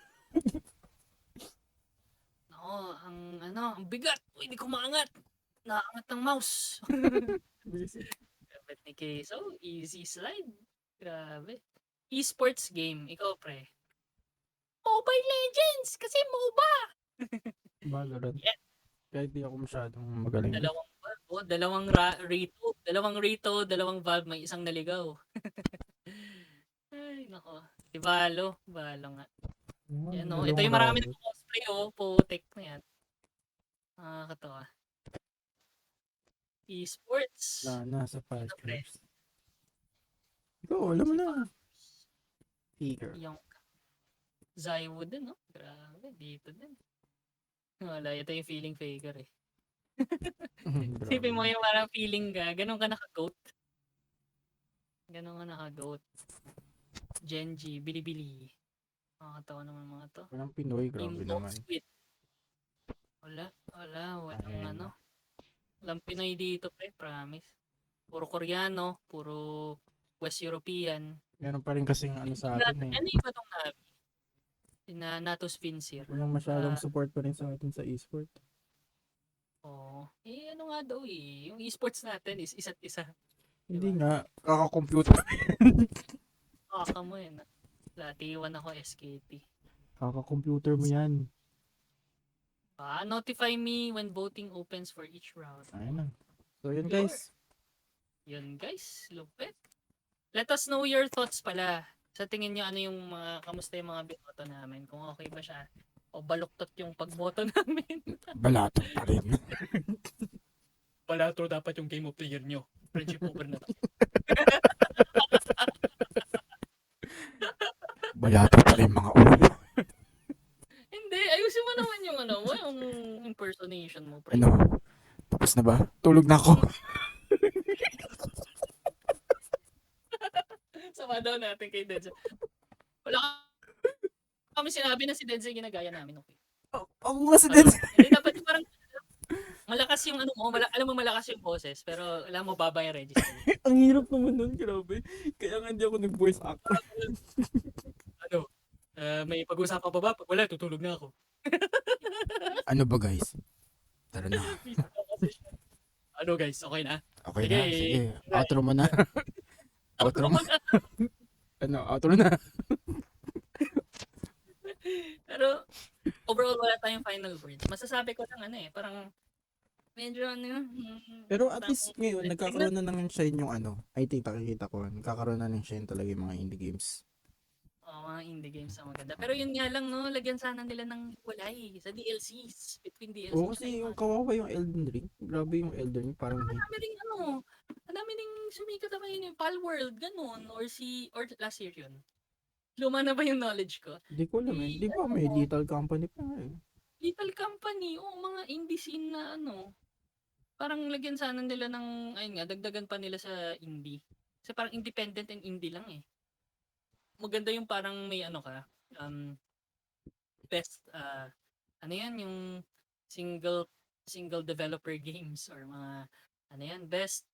No, ang bigat. Uy, hindi ko maangat. Naangat ng mouse. Grabe ni Keiso, easy slide. Grabe. Esports game, ikaw pre. Mobile Legends! Kasi MOBA! Valorant. Yeah. Kahit di ako masyadong magaling. Dalawang Valve, dalawang Rito, dalawang Valve, may isang naligaw. Ay, nako. Si Valo nga. Yan, no? Ito yung marami ng cosplay, oh. Putik na yan. Nakakatawa. Esports. Nasa pre? Falcons. Ikaw, alam mo na. Figure. Yung Zywood din, no? Grabe, dito din. Wala, ito yung feeling faker eh. Sipin mo yung parang feeling ka, ganun ka naka-goat. Ganun ka naka-goat. Genji, Bilibili. Nakakatawa naman mga to. Walang Pinoy, grabe Team naman. Squid. Walang Ayun. ano. Walang Pinoy dito, pre, promise. Puro Koreano, puro West European. Meron pa rin kasing ano sa atin eh. Ano yung ba itong Navi? Na Natos Vincir. Walang masyadong support pa rin sa atin sa e-sport. Oo. Ano nga daw eh. Yung esports natin is isa't isa. Hindi nga, kaka-computer. Kaka mo yun. Latiwan ako SKT. Kaka-computer mo yan. Notify me when voting opens for each round. Ayun na. So yun guys. Yun guys, lupit. Let us know your thoughts pala. Sa tingin nyo, ano yung kamusta yung mga binoto namin? Kung okay ba siya? O baluktot yung pagboto namin? Balato pa rin. Balato dapat yung game of the year nyo. Friendship over na. Balato pa rin mga ulo. Hindi, ayusin mo naman yung yung impersonation mo. Pre. Ano? Tapos na ba? Tulog na ako. Sama daw natin kay Denzel. Wala kami sinabi na si Denzel ginagaya namin. Okay. Ako kasi din. Hindi, dapat parang malakas yung alam mo malakas yung boses, pero alam mo baba yung register. Ang hirap naman nun, grabe. Kaya nga hindi ako nag-voice actor. May pag-usapan pa ba? Pag wala, tutulog na ako. Ano ba guys? Tara na. Ano guys, okay na? Okay Sige. na, sige. Outro mo na. Outro mo. Ano, outro na. Pero overall wala tayong final words. Masasabi ko lang parang medyo Pero at least ngayon, nagkakaroon na ng shine yung ano. I think nakikita ko, nagkakaroon na ng shine talaga yung mga indie games. mga indie games ang maganda. Pero yun nga lang, no, lagyan sana nila ng walay sa DLCs, between DLCs. Oo, kasi yung kawawa yung Elden Ring. Grabe yung Elden Ring, parang Madami rin madami ring sumikat na kayo yung Palworld, ganun, or last year yun. Luma na ba yung knowledge ko? hindi ko alam eh. Di ba may Little Company pa nga eh. Little company, mga indie scene na parang lagyan sana nila ng, ayun nga, dagdagan pa nila sa indie. Kasi parang independent and indie lang eh. Maganda yung parang may best ano yan yung single single developer games or mga ano yan best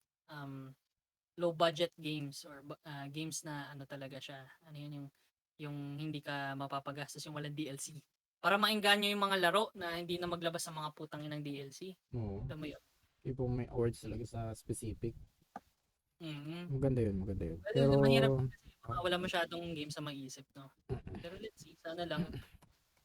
low budget games or games na ano talaga siya. Ano yun yung hindi ka mapapagastos yung walang DLC. Para maengganyo yung mga laro na hindi na maglabas ng mga putang inang DLC. Oo. Alam mo yun? Yung may awards talaga sa specific. Mhm. Maganda yun, maganda yun. Pero Pero, mahirap kasi wala masyadong games sa maisip, no? Pero let's see, sana lang.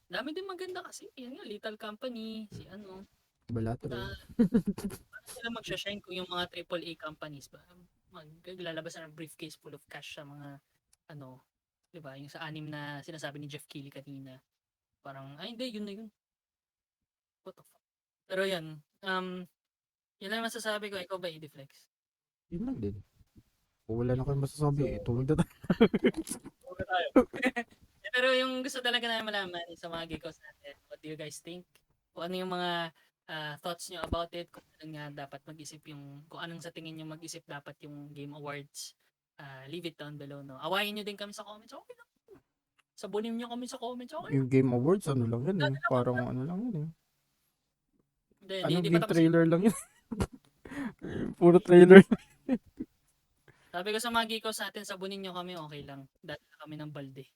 Dami din maganda kasi. Yan nga, Lethal Company, si ano. Balatro. Paano sila magsha-shine kung yung mga AAA companies ba maglalabas ng briefcase full of cash sa mga ano, 'di ba? Yung sa anim na sinasabi ni Jeff Keighley kanina. Parang ay hindi yun na yun. What the fuck? Pero yan, yun lang masasabi ko. Ikaw ba, Ediflex? Yun lang din. Kung wala na kayong masasabi, tulog na tayo. Okay tayo. Pero yung gusto talaga namin malaman sa mga geekos natin, what do you guys think? Kung ano yung mga thoughts nyo about it, kung ano nga dapat mag-isip yung, kung anong sa tingin nyo mag-isip dapat yung Game Awards, leave it down below, no? Awayin nyo din kami sa comments, okay lang. Sabunin nyo kami sa comments, okay lang. Yung Game Awards, ano lang yun eh. Parang ano lang yun eh. Ano, Hindi game pa tapos. trailer lang yun. Puro trailer. Sabi ko sa mga geekos natin, sabunin nyo kami, okay lang. Dati na kami ng balde.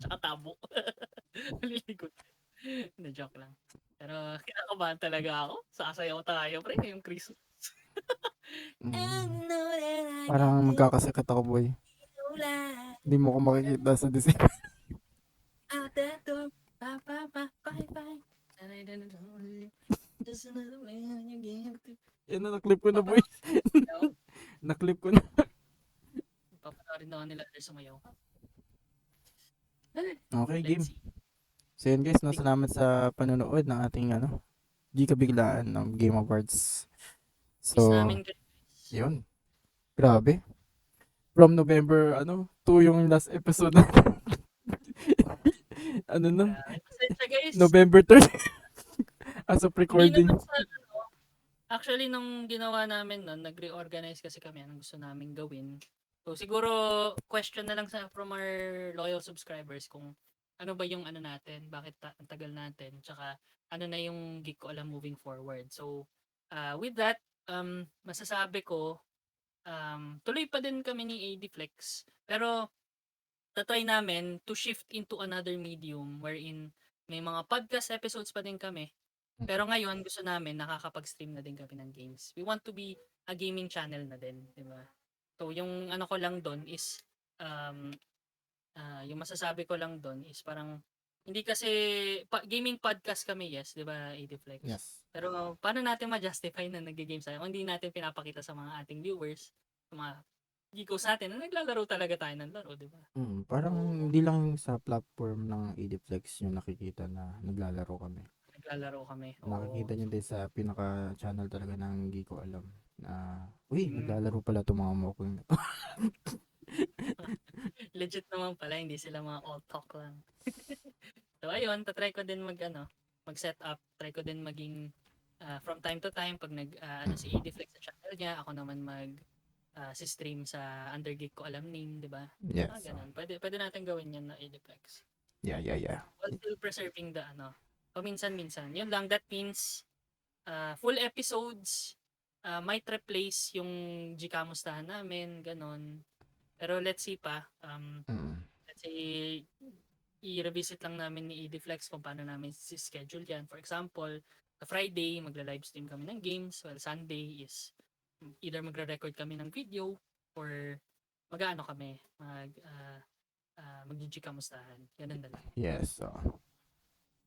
Tsaka tabo. Liligot. Na joke lang. Pero kinakabahan talaga ako. Sasayaw tayo, pre, ngayong Christmas. Mm. Parang magkakasakit ako, boy. Hindi mo ko makikita sa December. Out that door, bye bye bye bye bye. Just another way you give to Yan na, naklip ko na, boy. Sayaw. Naklip ko na. Papanoorin daw nila sa sumayaw. Okay, game. Let's see. So yun guys, no, salamat sa panonood ng ating di kabiglaan ng Game Awards. Miss So, namin guys. yun. Grabe. From November, 2 yung last episode na. Ano na? Pasensya guys. November 3rd. As of Hindi recording. naman sa actually, nung ginawa namin nun, nag-reorganize kasi kami anong gusto namin gawin. So, siguro, question na lang from our loyal subscribers kung ano ba yung ano natin, bakit ang tagal natin, tsaka ano na yung Geek Ko Alam moving forward. So, with that, masasabi ko, tuloy pa din kami ni ADFlex, pero tatry namin to shift into another medium wherein may mga podcast episodes pa din kami. Pero ngayon, gusto namin nakakapag-stream na din kami ng games. We want to be a gaming channel na din, di ba? So, yung ano ko lang doon is, yung masasabi ko lang doon is parang, hindi kasi, gaming podcast kami, yes, di ba, ADFlex? Yes. Pero, paano natin ma-justify na nag-games tayo? Kung hindi natin pinapakita sa mga ating viewers, sa mga geekos natin, na naglalaro talaga tayo ng laro, di ba? Parang hindi lang sa platform ng Ediflex yung nakikita na naglalaro kami. Naglalaro kami. Nakikita nyo din sa pinaka-channel talaga ng Hindi Ko Alam na, uy, naglalaro pala itong mga mokong na to. Legit naman pala, hindi sila mga all talk lang. So ayun, tatry ko din mag-set up, try ko din maging from time to time pag si Ediflex sa channel niya, ako naman si stream sa Undergeek Ko Alam name, 'di ba? Yes. Ganun. Pwede natin gawin 'yan na Ediflex. Yeah. While still preserving the paminsan-minsan. Yun lang, that means full episodes might replace yung Gkamustahan namin, ganon. Pero let's see pa. Let's say i-revisit lang namin ni Ediflex kung paano namin si-schedule yan. For example, sa Friday, magla-livestream kami ng games, while Sunday is either magre-record kami ng video or mag-ano kami, mag-Gkamustahan. Ganun na lang. Yes.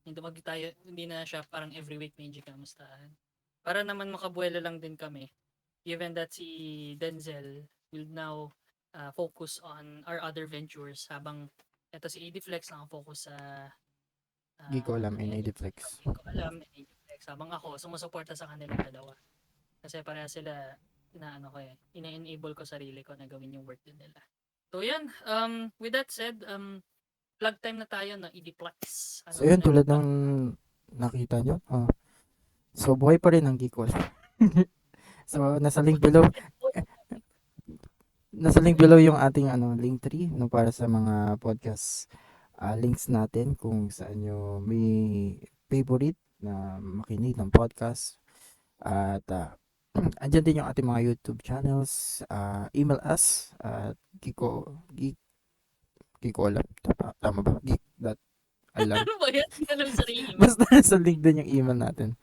Hindi na siya parang every week may Gkamustahan. Para naman makabuelo lang din kami. Given that si Denzel will now focus on our other ventures habang ito si Ediflex nakafocus sa Hindi Ko Alam and Ediflex. Hindi Ko Alam and Ediflex. Habang ako sumusuporta sa kanilang dalawa. Kasi pareha sila ina-enable ko sarili ko na gawin yung work din nila. So yan, with that said, plug time na tayo na Ediflex. So yun, tulad ng nakita nyo. So buhay pa rin ang Geekol. So nasa link below. Nasa link below yung ating link tree no, para sa mga podcast links natin kung saan nyo may favorite na makinig ng podcast. At andyan din yung ating mga YouTube channels. Email us at Geeko alam. Tama ba? Geek.alam. Ano ba yan? Alam sa email. Basta sa link din yung email natin.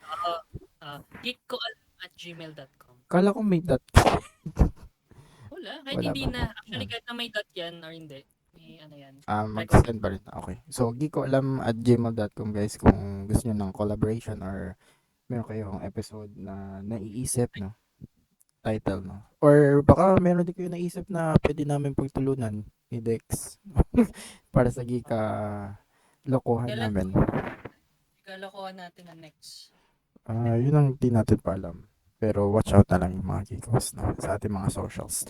geekkoalam@gmail.com. Kala ko may dot. Wala. Kahit Wala hindi ba? na. Actually, kahit na may dot yan or hindi. May ano yan. Mag-send pa rin. Okay. So, geekoalam@gmail.com guys kung gusto nyo ng collaboration or meron kayong episode na naiisip, no? Title, no? Or baka meron din kayo naisip na pwede namin pagtulunan ni Dex para sa Geeka lokohan Kailan namin. Kalokohan natin ang next. Yun ang di natin pa alam. Pero watch out na lang yung mga Geekos, no? Sa ating mga socials.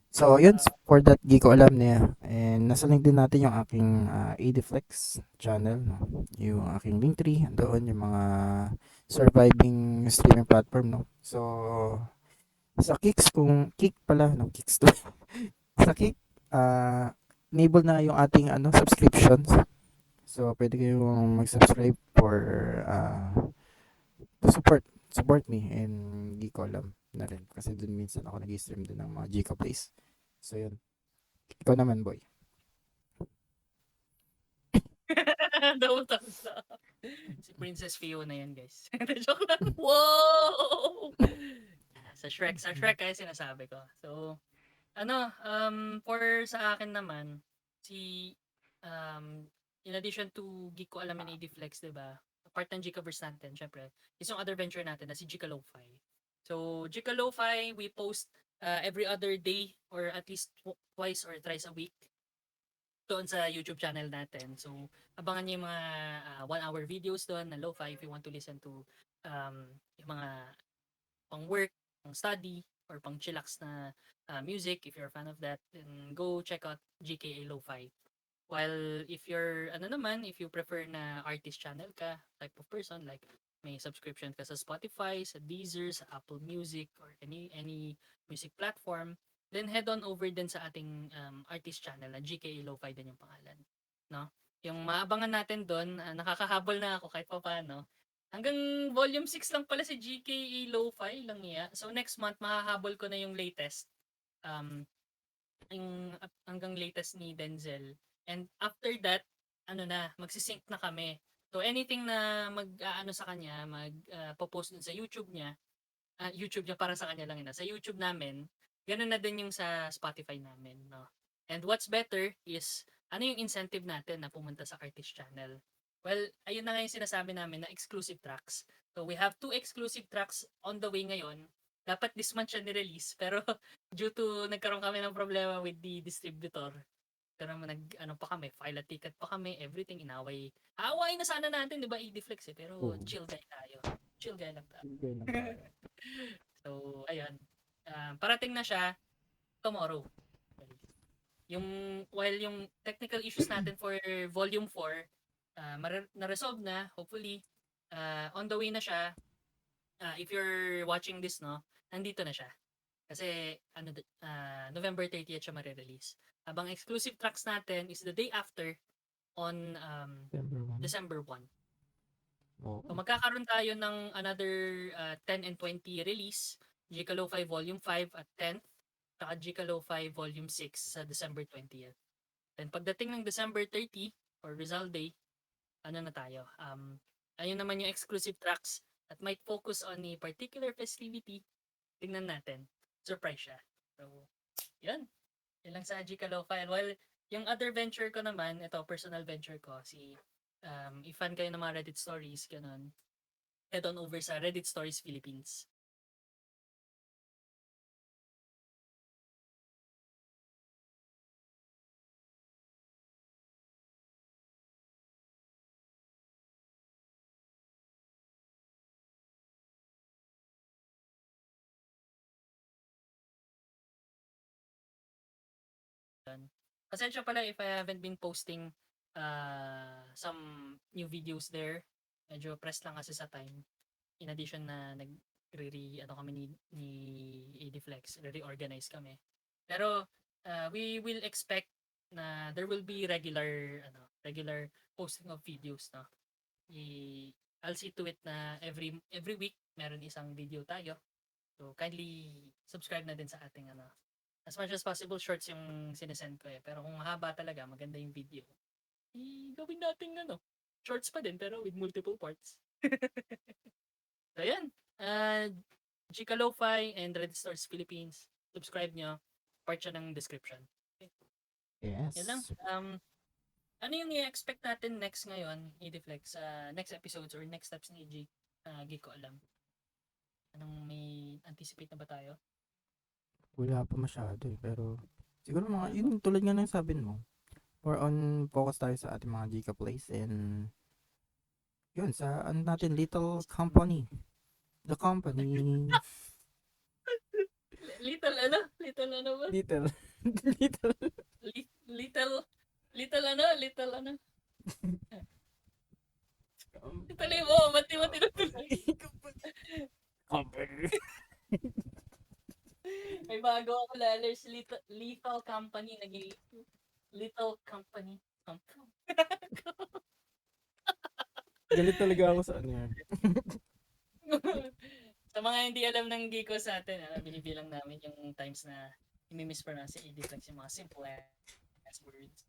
So, yun, for that Geeko alam niya. And nasa link din natin yung aking ADFlex channel, no? Yung aking Linktree, doon yung mga surviving streaming platform, no? So, sa Kicks, kung Kick pala, no? Kicks to. Sa Kick, enable na yung ating subscriptions. So, pwede kayong mag-subscribe for to support me and Geeko alam na rin. Kasi dun minsan ako nag-stream din ng mga Geeko Plays. So, yun. Ikaw naman, boy. Daw thumbs up. Si Princess Fiona yan, guys. Joke lang. Wow! Sa Shrek kaya sinasabi ko. So, for sa akin naman, in addition to Geek ko alam in ADFlex, diba? Part ng Gcaverse natin, syempre, is yung other venture natin na si Gca Lo-Fi. So, Gca Lo-Fi, we post every other day or at least twice or thrice a week doon sa YouTube channel natin. So, abangan niyo yung mga 1-hour videos doon na lo-fi if you want to listen to yung mga pang work, pang study, or pang chillax na music. If you're a fan of that, then go check out GKA Lo-Fi. While if you're, if you prefer na artist channel ka, type of person, like may subscription ka sa Spotify, sa Deezer, sa Apple Music, or any music platform, then head on over din sa ating artist channel na GKA Lo-Fi din yung pangalan. No? Yung maabangan natin doon, nakakahabol na ako kahit pa paano. Hanggang volume 6 lang pala si GKA Lo-Fi lang niya. So next month, makahabol ko na yung latest. Hanggang latest ni Denzel. And after that, magsisync na kami. So anything na sa kanya, post dun sa YouTube niya para sa kanya lang yun. Sa YouTube namin, ganun na din yung sa Spotify namin, no? And what's better is, ano yung incentive natin na pumunta sa artist channel? Well, ayun na nga yung sinasabi namin na exclusive tracks. So we have 2 exclusive tracks on the way ngayon. Dapat this month siya ni-release, pero due to nagkaroon kami ng problema with the distributor, pero file a ticket pa kami, everything inaway. Aawayin na sana natin, di ba, ADFlex pero chill guy tayo. Chill guy lang tayo. So, ayun. Parating na siya tomorrow. While yung technical issues natin for volume 4, na-resolve na, hopefully, on the way na siya. If you're watching this, no, nandito na siya. Kasi, November 30th siya ma-release. Habang exclusive tracks natin is the day after on December 1. So, magkakaroon tayo ng another 10 and 20 release. Gca Lo-Fi Volume 5 at 10th, saka Gca Lo-Fi Volume 6 sa December 20th. Then pagdating ng December 30 or Rizal Day, na tayo? Ayun naman yung exclusive tracks that might focus on a particular festivity. Tingnan natin. Surprise siya. So, yun. Yun lang sa Gca Lo-Fi. While yung other venture ko naman, ito personal venture ko, if fan kayo ng mga Reddit stories, ganun, head on over sa Reddit Stories Philippines. Pasensya pala if I haven't been posting some new videos there. Medyo press lang kasi sa time. In addition na kami ni ADFlex, reorganize kami. Pero we will expect na there will be regular regular posting of videos, no? I'll see to it na every week meron isang video tayo. So kindly subscribe na din sa ating as much as possible shorts yung sinesend ko pero kung mahaba talaga maganda yung video, gawin natin shorts pa din pero with multiple parts. So yan, Chika Lo-Fi and Red Stars Philippines, subscribe nyo, part siya ng description. Yes. Yan lang. Ano yung i-expect natin next ngayon, Ediflex, next episodes or next steps ni EG? Di ko alam. Anong may anticipate na ba tayo? Wala pa masyado pero siguro yun tulad nga ng sabi mo. More on focus tayo sa ating mga Gika plays and yun, sa natin, little company. The company. Little ano? Little ano ba? little. Little ano? Tuloy mo, mati-mati na tuloy. Company. May bago ako lalers, Lethal Company, naging Little Company. Galit talaga ako sa ano yan. Sa mga hindi alam ng Giko sa atin, binibilang namin yung times na i-mispronounce si Ediflex yung mga simple ass words.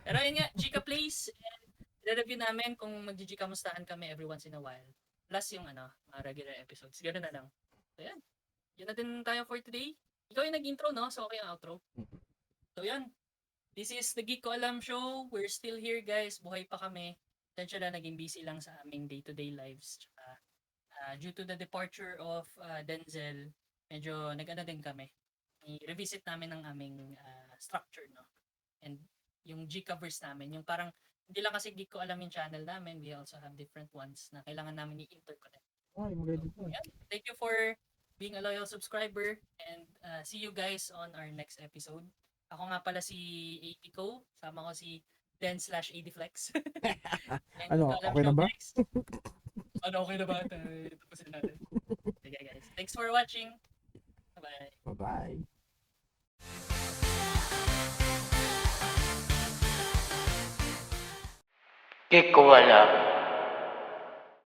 Pero yun nga, Gika Plays, i-review namin kung mag-Gikamustahan kami every once in a while. Plus yung mga regular episodes. Ganoon na lang. So yan. Yun na din tayo for today. Ikaw yung nag-intro, no? So okay ang outro. So yan. This is the Geek Ko Alam Show. We're still here, guys. Buhay pa kami. Tensya na naging busy lang sa aming day-to-day lives. Tsaka, due to the departure of Denzel, medyo nag-ano din kami. I-revisit namin ang aming structure, no? And yung Gcaverse namin, yung parang hindi lang kasi Geek Ko Alam yung channel namin, we also have different ones na kailangan namin i-interconnect. Ay, maganda So, po. yeah. Thank you for being a loyal subscriber and see you guys on our next episode. Ako nga pala si APCO, sama ko si Den/ADFlex. Ano, okay na ba? Ano, okay na ba? Tapusin natin. Sige guys, thanks for watching. Bye-bye. Bye-bye. Di ko alam.